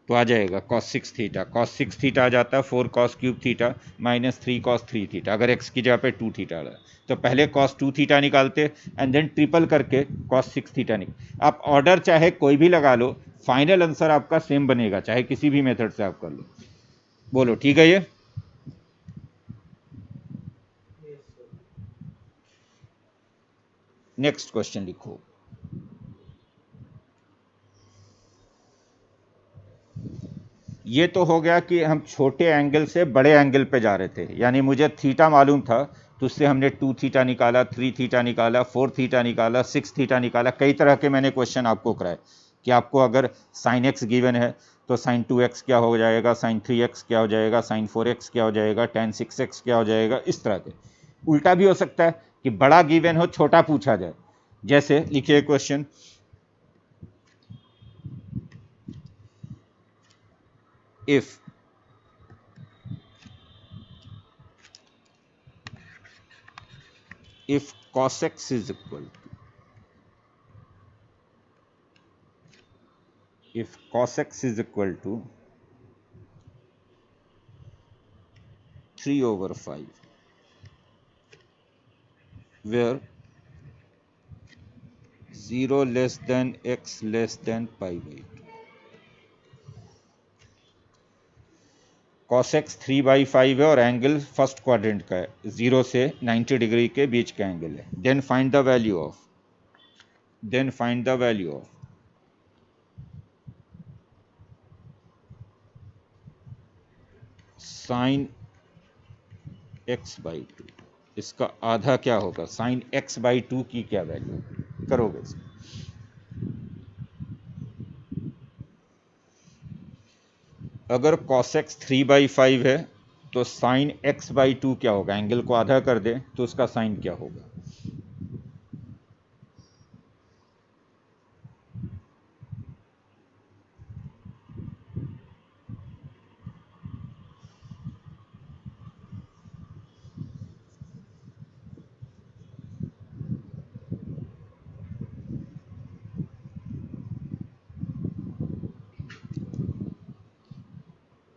तो आ जाएगा cos 6 थीटा। cos 6 थीटा आ जाता है 4 cos cube theta minus 3 cos 3 theta, अगर x की जगह पे 2 थीटा डाला तो पहले cos 2 थीटा निकालते एंड देन ट्रिपल करके cos 6 थीटा निकाल। आप ऑर्डर चाहे कोई भी लगा लो, फाइनल आंसर आपका सेम बनेगा, चाहे किसी भी मेथड से आप कर लो। बोलो ठीक है? ये यस सर। नेक्स्ट क्वेश्चन लिखो। ये तो हो गया कि हम छोटे एंगल से बड़े एंगल पे जा रहे थे, यानी मुझे थीटा मालूम था तो उससे हमने 2 थीटा निकाला, 3 थीटा निकाला, 4 थीटा निकाला, 6 थीटा निकाला। कई तरह के मैंने क्वेश्चन आपको कराए कि आपको अगर साइन एक्स गिवन है तो साइन 2x क्या हो जाएगा, साइन 3x क्या हो जाएगा, साइन 4x क्या हो जाएगा, टेन 6x क्या हो जाएगा। इस तरह के उल्टा भी हो सकता है कि बड़ा गिवन हो छोटा पूछा जाए। जैसे लिखिए question, if cos x is equal to, if cos x is equal to 3 over 5 where 0 less than x less than pi by 2, cos x 3/5 है और एंगल फर्स्ट क्वाड्रेंट का है, 0 से 90 डिग्री के बीच का एंगल है। Then find the value of sine x by 2। इसका आधा क्या होगा? साइन x बाई 2 की क्या वैल्यू करोगे इसमें? अगर cos x 3/5 है तो साइन x बाई 2 क्या होगा? एंगल को आधा कर दे तो उसका साइन क्या होगा?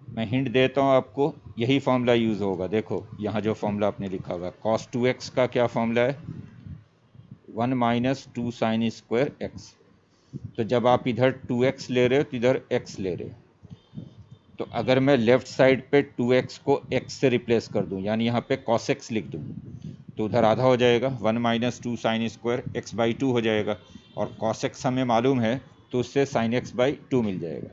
मैं हिंट देता हूं आपको, यही फॉर्मूला यूज होगा। देखो यहां जो फॉर्मूला आपने लिखा हुआ है, cos 2x का क्या फॉर्मूला है? 1 माइनस 2 साइन स्क्वायर एक्स। तो जब आप इधर 2x ले रहे हो तो इधर x ले रहे हो, तो अगर मैं लेफ्ट साइड पे 2x को x से रिप्लेस कर दूं, यानी यहाँ पे cos x लिख दूं, तो उधर आधा हो जाएगा, 1 minus 2 sine square x by 2 हो जाएगा। और cos x हमें मालूम है तो उससे साइन x बाई 2 मिल जाएगा।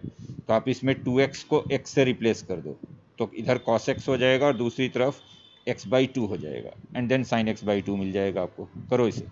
तो आप इसमें 2x को x से रिप्लेस कर दो, तो इधर cos x हो जाएगा और दूसरी तरफ x/2 हो जाएगा, एंड देन sin x/2 मिल जाएगा आपको। करो इसे।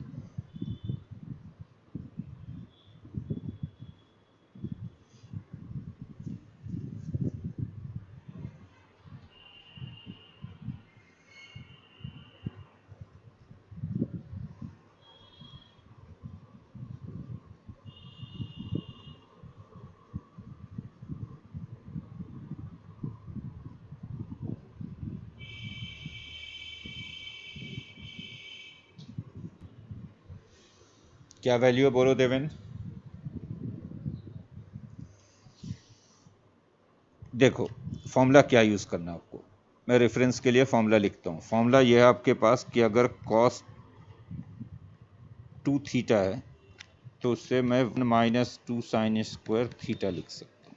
क्या वैल्यू है बोलो देवेन? देखो फॉर्मूला क्या यूज़ करना है आपको, मैं रेफरेंस के लिए फॉर्मूला लिखता हूँ। फॉर्मूला ये है आपके पास कि अगर cos 2 थीटा है तो उससे मैं 1 - 2 sin स्क्वायर थीटा लिख सकता हूँ।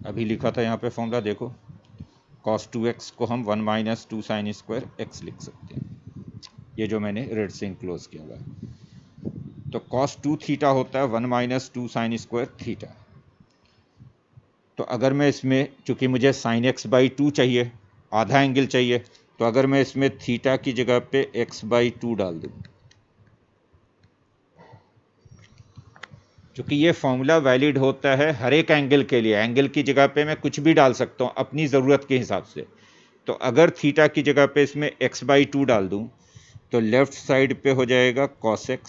अभी लिखा था यहाँ पे फॉर्मूला, देखो cos 2x को हम 1 - 2 sin स्क्वायर x लिख सकते हैं, ये जो मैंने रेड से इनक्लोज किया हुआ है। तो cos 2 थीटा होता है 1 - 2 sin स्क्वायर थीटा। तो अगर मैं इसमें, चूंकि मुझे sin x/2 चाहिए, आधा एंगल चाहिए, तो अगर मैं इसमें थीटा की जगह पे x/2 डाल दूं, क्योंकि ये फॉर्मूला वैलिड होता है हर एक एंगल के लिए, एंगल की जगह पे मैं कुछ भी डाल सकता हूँ अपनी ज़रूरत के हिसाब से। तो अगर थीटा की जगह पे इसमें x/2 डाल दूं तो लेफ्ट साइड पे हो जाएगा cos x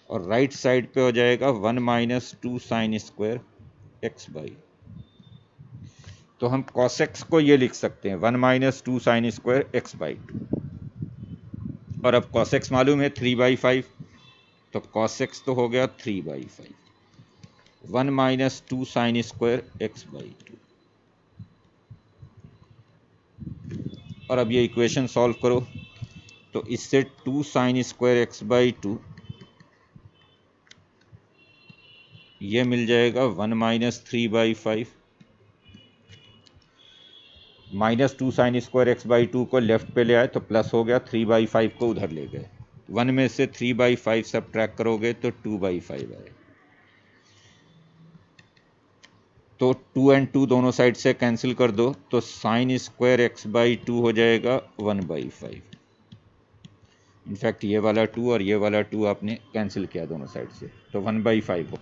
और राइट साइड पे हो जाएगा 1 - 2 sin स्क्वायर x/। तो हम cos x को ये लिख सकते हैं 1 - 2 sin स्क्वायर x/2, और अब cos x मालूम है 3/5, तो cos x तो हो गया 3/5, 1 - 2 sin स्क्वायर x/2। और अब ये इक्वेशन सॉल्व करो, तो इससे 2 sin स्क्वायर x/2 ये मिल जाएगा 1 - 3/5, -2 sin स्क्वायर x/2 को लेफ्ट पे ले आए तो प्लस हो गया, 3/5 को उधर ले गए, 1 में से 3/5 सब्ट्रैक्ट करोगे तो 2/5 आए। तो 2 एंड 2 दोनों साइड से कैंसिल कर दो, तो sin स्क्वायर x/2 हो जाएगा 1/5। इनफैक्ट ये वाला 2 और ये वाला 2 आपने कैंसिल किया दोनों साइड से, तो 1/5 हो।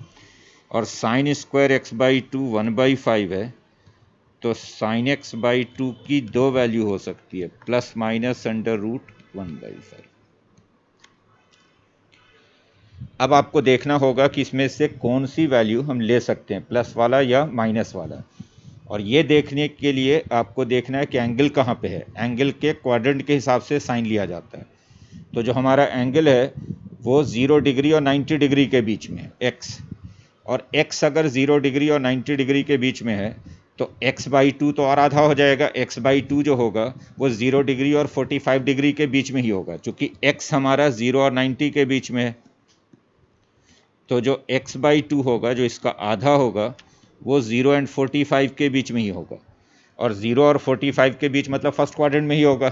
और sin स्क्वायर x/2 1/5 है, तो sin x/2 की दो वैल्यू हो सकती है, प्लस माइनस √1/5। अब आपको देखना होगा कि इसमें से कौन सी वैल्यू हम ले सकते हैं, प्लस वाला या माइनस वाला। और ये देखने के लिए आपको देखना है कि एंगल कहाँ पे है, एंगल के क्वाड्रेंट के हिसाब से साइन लिया जाता है। तो जो हमारा एंगल है वो 0 डिग्री और 90 डिग्री के बीच में है, x, और x अगर 0 डिग्री और 90 डिग्री के बीच में है तो x/2 तो और आधा हो जाएगा, x/2 जो होगा वो 0 डिग्री और 45 डिग्री के बीच में ही होगा, क्योंकि x हमारा 0 और 90 के बीच में है। तो जो x/2 होगा, जो इसका आधा होगा, वो 0 एंड 45 के बीच में ही होगा, और 0 और 45 के बीच मतलब फर्स्ट क्वाड्रेंट में ही होगा।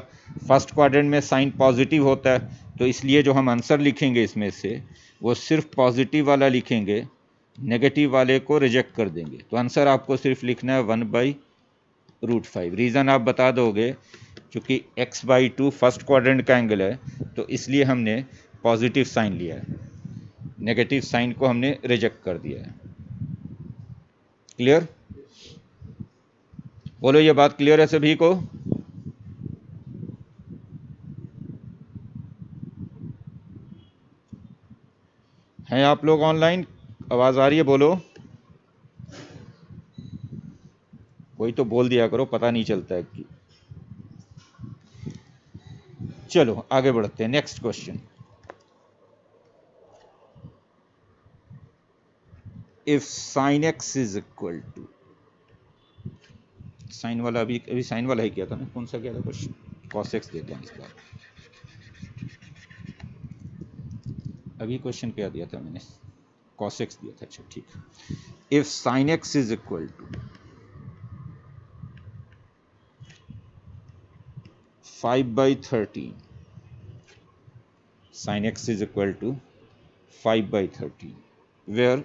फर्स्ट क्वाड्रेंट में साइन पॉजिटिव होता है, तो इसलिए जो हम आंसर लिखेंगे इसमें से वो सिर्फ पॉजिटिव वाला लिखेंगे, नेगेटिव वाले को रिजेक्ट कर देंगे। तो आंसर आपको सिर्फ लिखना है 1/√5। रीज़न आप बता दोगे, क्योंकि x/2 फर्स्ट क्वाड्रेंट का एंगल है, तो इसलिए हमने पॉजिटिव साइन लिया है, नेगेटिव साइन को हमने रिजेक्ट कर दिया है। क्लियर? बोलो ये बात क्लियर है सभी को? हैं आप लोग ऑनलाइन? आवाज़ आ रही है? बोलो, कोई तो बोल दिया करो, पता नहीं चलता है कि। चलो आगे बढ़ते हैं, next question. If sin x is equal to, sine वाला अभी साइन वाला ही किया था ना, कौन सा किया था क्वेश्चन? cos x देते हैं इस बार। अभी क्वेश्चन क्या दिया था मैंने? cos x दिया था, अच्छा ठीक है। If sin x is equal to 5/13, sin x is equal to 5/13, where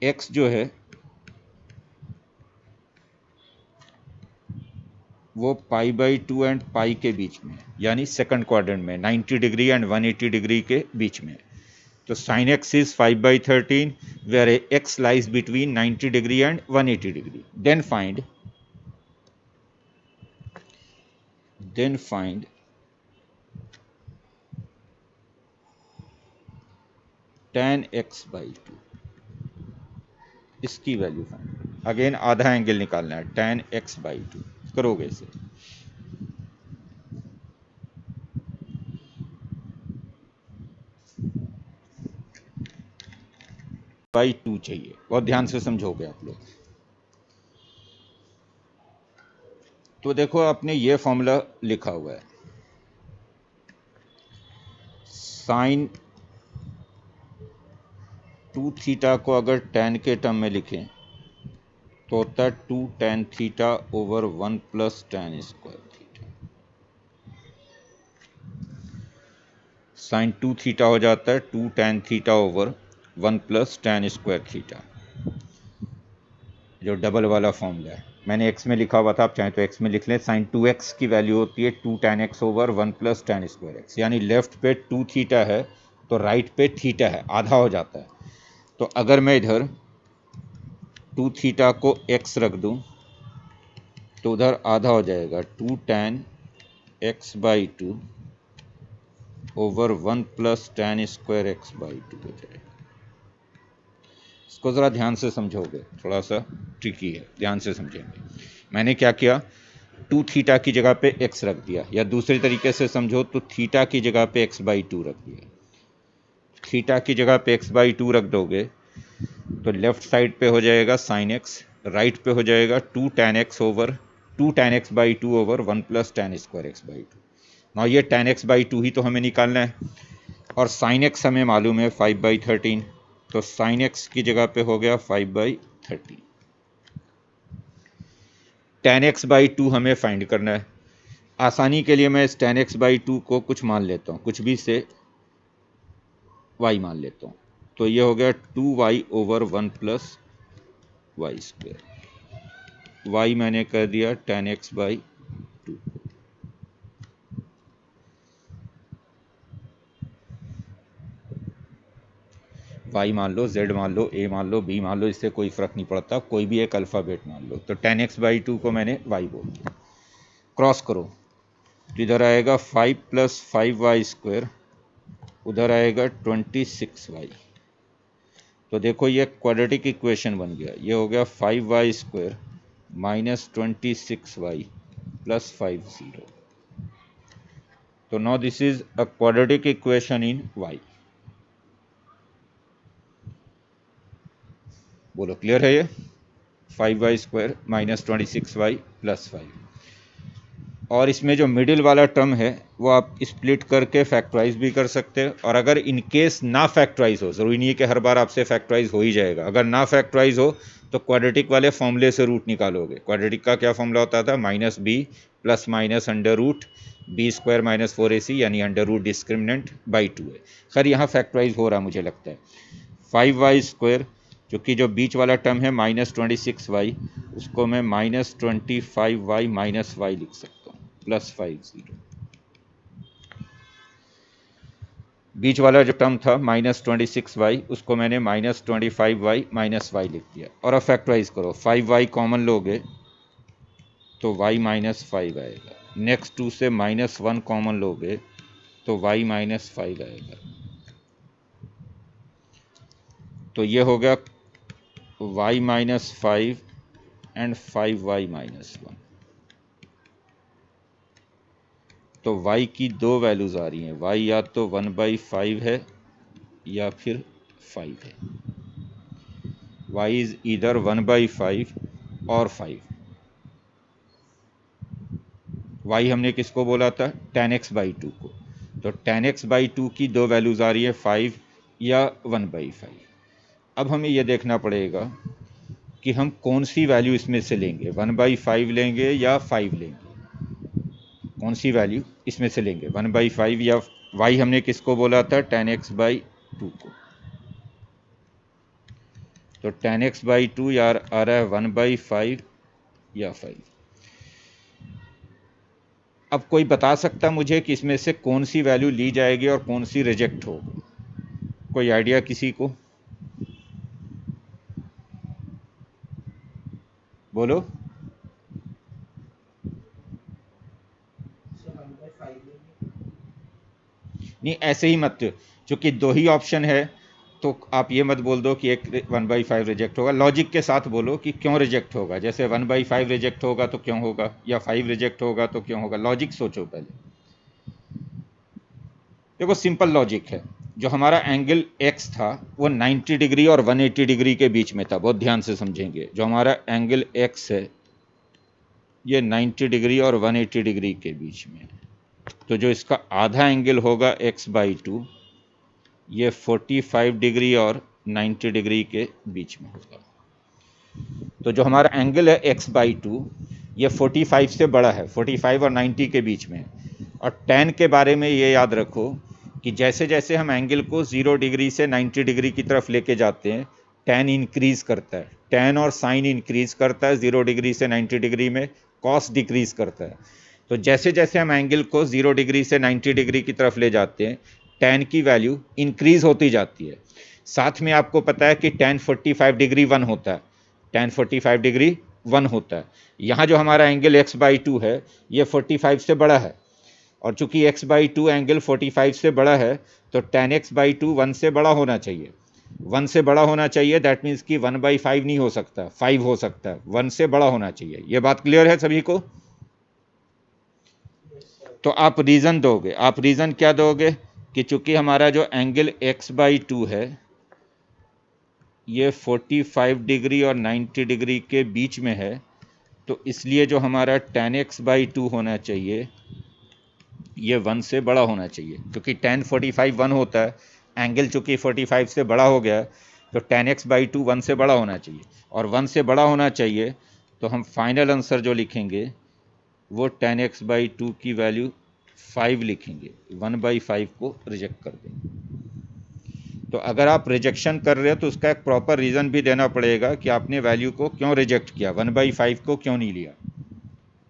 x जो है वो π/2 एंड पाई के बीच में, यानी सेकंड क्वाड्रेंट में 90 डिग्री एंड 180 डिग्री के बीच में। तो sin x is 5/13 where x lies between 90 degree and 180 degree. Then find tan x/2, इसकी वैल्यू फाइंड। अगेन आधा एंगल निकालना है, tan x/2 करोगे इसे। बाई 2 चाहिए, बहुत ध्यान से समझोगे आप लोग। तो देखो आपने ये फॉर्मूला लिखा हुआ है, साइन 2 थीटा को अगर tan के टर्म में लिखें तो होता है 2 tan theta over 1 plus tan square theta. Sine 2 theta हो जाता है 2 tan theta over 1 plus tan square theta, जो डबल वाला फॉर्मूला है। मैंने x में लिखा हुआ था, आप चाहें तो x में लिख लें। साइन 2x की वैल्यू होती है 2 tan x over 1 plus tan square x, यानी लेफ्ट पे 2 थीटा है तो राइट पे थीटा है, आधा हो जाता है। तो अगर मैं इधर 2 थीटा को x रख दूं तो उधर आधा हो जाएगा, 2 tan x/2 over 1 plus tan square x/2 हो जाएगा। इसको ज़रा ध्यान से समझोगे, थोड़ा सा ट्रिकी है, ध्यान से समझेंगे। मैंने क्या किया, 2 थीटा की जगह पे x रख दिया, या दूसरी तरीके से समझो तो थीटा की जगह पे x/2 रख दिया। थीटा की जगह पे x/2 रख दोगे तो लेफ्ट साइड पे हो जाएगा sin x, राइट पे हो जाएगा 2 tan x/2 over 1 plus tan square x/2। ना ये tan x/2 ही तो हमें निकालना है, और sin x हमें मालूम है 5/13, तो sin x की जगह पे हो गया 5/13। tan x/2 हमें फाइंड करना है। आसानी के लिए मैं इस tan x/2 को कुछ मान लेता हूँ, कुछ भी से y मान लेता हूँ। तो ये हो गया 2y over 1 plus y square. y मैंने कर दिया tan x/2। y मान लो, z मान लो, a मान लो, b मान लो, इससे कोई फर्क नहीं पड़ता, कोई भी एक अल्फ़ाबेट मान लो। तो tan x/2 को मैंने y बोल दिया। क्रॉस करो तो इधर आएगा 5 प्लस 5y स्क्वायर, उधर आएगा 26y। तो देखो ये क्वाड्रेटिक इक्वेशन बन गया, ये हो गया 5y square minus 26y plus 50। तो now this is a quadratic equation in y। बोलो क्लियर है ये? 5y square minus 26y plus 5, और इसमें जो मिडिल वाला टर्म है वो आप स्प्लिट करके फैक्टराइज भी कर सकते हैं। और अगर इन केस ना फैक्टराइज हो, ज़रूरी नहीं है कि हर बार आपसे फैक्टराइज हो ही जाएगा, अगर ना फैक्टराइज हो तो क्वाड्रेटिक वाले फॉर्मूले से रूट निकालोगे। क्वाड्रेटिक का क्या फॉर्मूला होता था, minus b plus minus under root b square minus 4ac, यानी अंडर रूट डिस्क्रिमिनेंट बाई 2 है। खैर यहाँ फैक्टराइज हो रहा मुझे लगता है। 5y स्क्वायर, क्योंकि जो बीच वाला टर्म है माइनस 26y, उसको मैं माइनस 25y माइनस y लिख सकता हूँ, प्लस 50। बीच वाला जो टर्म था माइनस 26y, उसको मैंने माइनस 25y माइनस y लिख दिया। और अब फैक्टराइज करो, 5y कॉमन लोगे तो y माइनस 5 आएगा। नेक्स्ट 2 से माइनस 1 कॉमन लोगे तो y माइनस 5 आएगा। तो ये हो गया y minus 5 and 5y minus 1। तो y की दो वैल्यूज आ रही हैं, y या तो 1/5 है या फिर 5 है। y इज ईदर 1/5 और 5। y हमने किसको बोला था, tan x/2 को। तो tan x/2 की दो वैल्यूज आ रही है, 5 या 1/5। अब हमें यह देखना पड़ेगा कि हम कौन सी वैल्यू इसमें से लेंगे, 1/5 लेंगे या 5 लेंगे। कौन सी वैल्यू इसमें से लेंगे, 1/5 या y हमने किसको बोला था, tan x/2 को। तो tan x बाई 2 यार आ रहा है 1/5 या 5। अब कोई बता सकता मुझे कि इसमें से कौन सी वैल्यू ली जाएगी और कौन सी रिजेक्ट होगी? कोई आइडिया किसी को? बोलो। सो 1/5 लेंगे। नहीं, ऐसे ही मत, चूंकि दो ही ऑप्शन है तो आप ये मत बोल दो कि एक 1/5 रिजेक्ट होगा। लॉजिक के साथ बोलो कि क्यों रिजेक्ट होगा। जैसे 1/5 रिजेक्ट होगा तो क्यों होगा, या 5 रिजेक्ट होगा तो क्यों होगा। लॉजिक सोचो पहले। देखो सिंपल लॉजिक है। जो हमारा एंगल x था वो 90 डिग्री और 180 डिग्री के बीच में था। बहुत ध्यान से समझेंगे। जो हमारा एंगल x है ये 90 डिग्री और 180 डिग्री के बीच में है। तो जो इसका आधा एंगल होगा x/2 ये 45 डिग्री और 90 डिग्री के बीच में होगा। तो जो हमारा एंगल है x/2 ये 45 से बड़ा है, 45 और 90 के बीच में है। और tan के बारे में ये याद रखो कि जैसे जैसे हम एंगल को 0 डिग्री से 90 डिग्री की तरफ लेके जाते हैं tan इंक्रीज करता है। tan और sin इंक्रीज करता है 0 डिग्री से 90 डिग्री में, cos डिक्रीज करता है। तो जैसे जैसे हम एंगल को 0 डिग्री से 90 डिग्री की तरफ ले जाते हैं tan की वैल्यू इंक्रीज होती जाती है। साथ में आपको पता है कि tan 45 डिग्री 1 होता है, tan 45 डिग्री 1 होता है। यहाँ जो हमारा एंगल x/2 है ये 45 से बड़ा है, और चूंकि x/2 एंगल 45 से बड़ा है तो tan x/2 1 से बड़ा होना चाहिए। 1 से बड़ा होना चाहिए, दैट मीन्स कि 1/5 नहीं हो सकता, 5 हो सकता है। 1 से बड़ा होना चाहिए। ये बात क्लियर है सभी को? Yes sir. तो आप रीज़न दोगे। आप रीज़न क्या दोगे कि चूंकि हमारा जो एंगल x/2 है ये 45 डिग्री और 90 डिग्री के बीच में है, तो इसलिए जो हमारा tan x/2 होना चाहिए ये 1 से बड़ा होना चाहिए। क्योंकि tan 45 1 होता है, एंगल चूंकि 45 से बड़ा हो गया है तो tan x/2 1 से बड़ा होना चाहिए। और 1 से बड़ा होना चाहिए तो हम फाइनल आंसर जो लिखेंगे वो tan x/2 की वैल्यू 5 लिखेंगे, 1/5 को रिजेक्ट कर देंगे। तो अगर आप रिजेक्शन कर रहे हो तो उसका एक प्रॉपर रीज़न भी देना पड़ेगा कि आपने वैल्यू को क्यों रिजेक्ट किया, 1/5 को क्यों नहीं लिया।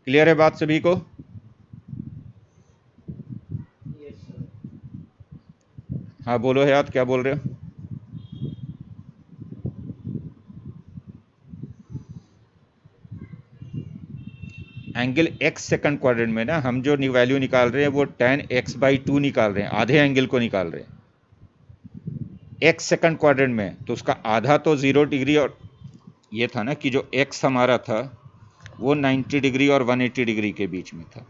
क्लियर है बात सभी को? Yes sir. हाँ बोलो हयात, क्या बोल रहे हो? एंगल x सेकंड क्वाड्रेंट में ना हम जो वैल्यू निकाल रहे हैं वो tan x/2 निकाल रहे हैं, आधे एंगल को निकाल रहे हैं x सेकंड क्वाड्रेंट में। तो उसका आधा तो 0 डिग्री, और ये था ना कि जो x हमारा था वो 90 डिग्री और 180 डिग्री के बीच में था।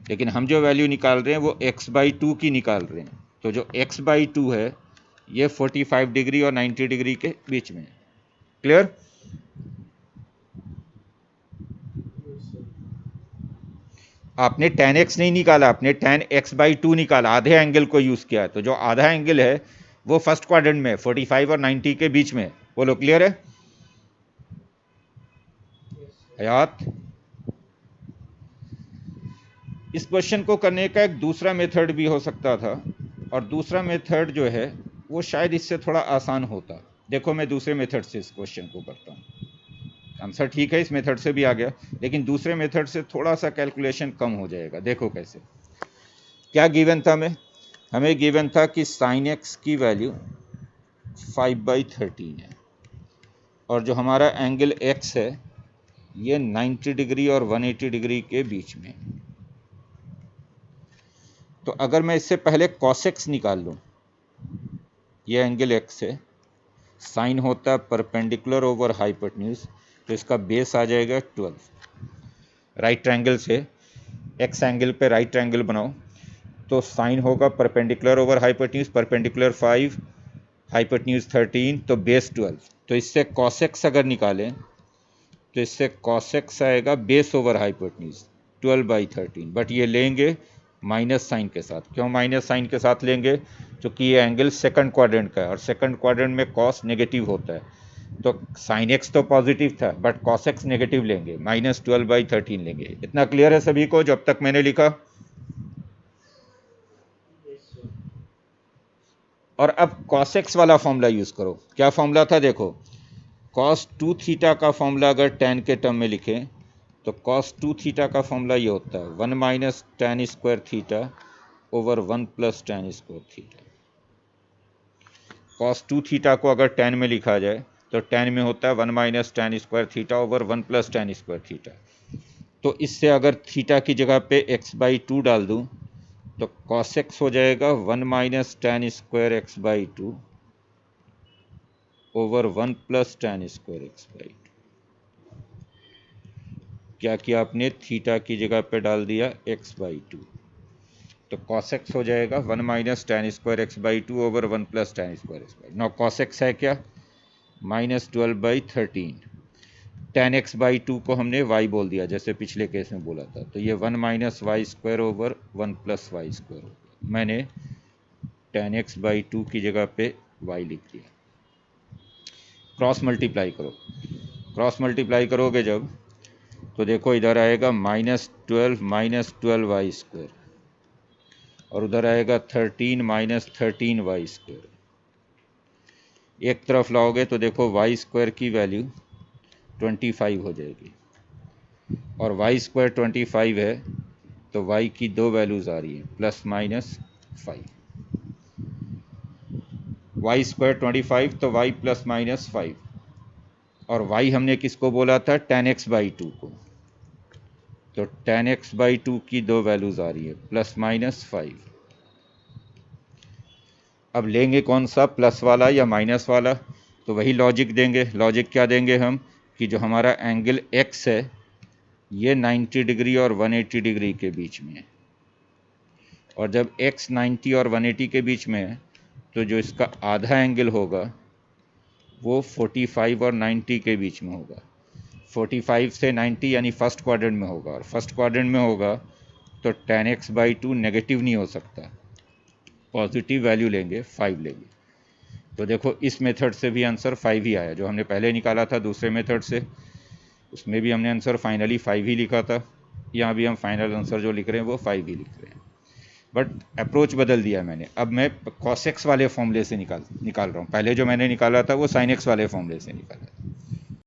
लेकिन हम जो वैल्यू निकाल रहे हैं वो x/2 की निकाल रहे हैं। तो जो x/2 है ये 45 डिग्री और 90 डिग्री के बीच में है। क्लियर? Yes sir. आपने tan x नहीं निकाला, आपने tan x/2 निकाला, आधे एंगल को यूज़ किया। तो जो आधा एंगल है वो फर्स्ट क्वाड्रेंट में 45 और 90 के बीच में। बोलो क्लियर है यस सर। हयात? इस क्वेश्चन को करने का एक दूसरा मेथड भी हो सकता था, और दूसरा मेथड जो है वो शायद इससे थोड़ा आसान होता। देखो मैं दूसरे मेथड से इस क्वेश्चन को करता हूँ। आंसर ठीक है इस मेथड से भी आ गया, लेकिन दूसरे मेथड से थोड़ा सा कैलकुलेशन कम हो जाएगा। देखो कैसे। क्या गिवन था हमें गिवन था कि sin x की वैल्यू 5/13 है, और जो हमारा एंगल x है ये 90 डिग्री और 180 डिग्री के बीच में। तो अगर मैं इससे पहले cos x निकाल लूँ, ये एंगल x है, साइन होता है परपेंडिकुलर ओवर हाइपोटेन्यूज, तो इसका बेस आ जाएगा 12। राइट ट्रायंगल से x एंगल पे राइट ट्रायंगल बनाओ, तो साइन होगा perpendicular over hypotenuse, perpendicular 5, hypotenuse 13, तो बेस 12। तो इससे cos x अगर निकालें तो इससे cos x आएगा बेस ओवर हाइपोटेन्यूज 12/13, बट ये लेंगे माइनस साइन के साथ। क्यों माइनस साइन के साथ लेंगे? क्योंकि ये एंगल सेकंड क्वाड्रेंट का है, और सेकंड क्वाड्रेंट में cos नेगेटिव होता है। तो sin x तो पॉजिटिव था बट cos x नेगेटिव लेंगे, -12/13 लेंगे। इतना क्लियर है सभी को जब तक मैंने लिखा? Yes sir. और अब cos x वाला फॉर्मूला यूज़ करो। क्या फॉर्मूला था देखो, कॉस 2 थीटा का फॉर्मूला अगर tan के टर्म में लिखें तो कॉस 2 थीटा का फॉर्मूला ये होता है 1 minus tan square theta over 1 plus tan square theta. Cos 2 theta को अगर tan में लिखा जाए तो tan में होता है 1 minus tan square theta over 1 plus tan square theta. तो इससे अगर थीटा की जगह पे x/2 डाल दूं तो cos x हो जाएगा 1 minus tan square x/2 over 1 plus tan square x/2। क्या किया आपने, थीटा की जगह पे डाल दिया x/2, तो cos x हो जाएगा 1 minus tan square x/2 over 1 plus tan square x/2। Now cos x है क्या, -12/13। tan x/2 को हमने y बोल दिया जैसे पिछले केस में बोला था, तो ये 1 minus y square over 1 plus y square. मैंने tan x/2 की जगह पे y लिख दिया। क्रॉस मल्टीप्लाई करो, क्रॉस मल्टीप्लाई करोगे जब तो देखो इधर आएगा -12 वाई स्क्वायर और उधर आएगा 13 माइनस 13 वाई स्क्वायर। एक तरफ लाओगे तो देखो वाई स्क्वायर की वैल्यू 25 हो जाएगी और वाई स्क्वायर 25 है तो वाई की दो वैल्यूज आ रही है +-5। वाई स्क्वायर 25 तो वाई +-5 और वाई हमने किसको बोला था, tan x/2 को, तो tan x/2 की दो वैल्यूज आ रही है +-5। अब लेंगे कौन सा, प्लस वाला या माइनस वाला, तो वही लॉजिक देंगे। लॉजिक क्या देंगे हम कि जो हमारा एंगल x है ये 90 डिग्री और 180 डिग्री के बीच में है, और जब x 90 और 180 के बीच में है तो जो इसका आधा एंगल होगा वो 45 और 90 के बीच में होगा। 45 से 90 यानी फर्स्ट क्वाड्रेंट में होगा, और फर्स्ट क्वाड्रेंट में होगा तो tan x/2 नेगेटिव नहीं हो सकता, पॉजिटिव वैल्यू लेंगे, 5 लेंगे। तो देखो इस मेथड से भी आंसर 5 ही आया, जो हमने पहले निकाला था दूसरे मेथड से उसमें भी हमने आंसर फाइनली 5 ही लिखा था। यहाँ भी हम फाइनल आंसर जो लिख रहे हैं वो 5 ही लिख रहे हैं, बट अप्रोच बदल दिया मैंने। अब मैं cos x वाले फॉर्मूले से निकाल रहा हूँ। पहले जो मैंने निकाला था वो sin x वाले फॉर्मूले से निकाला था।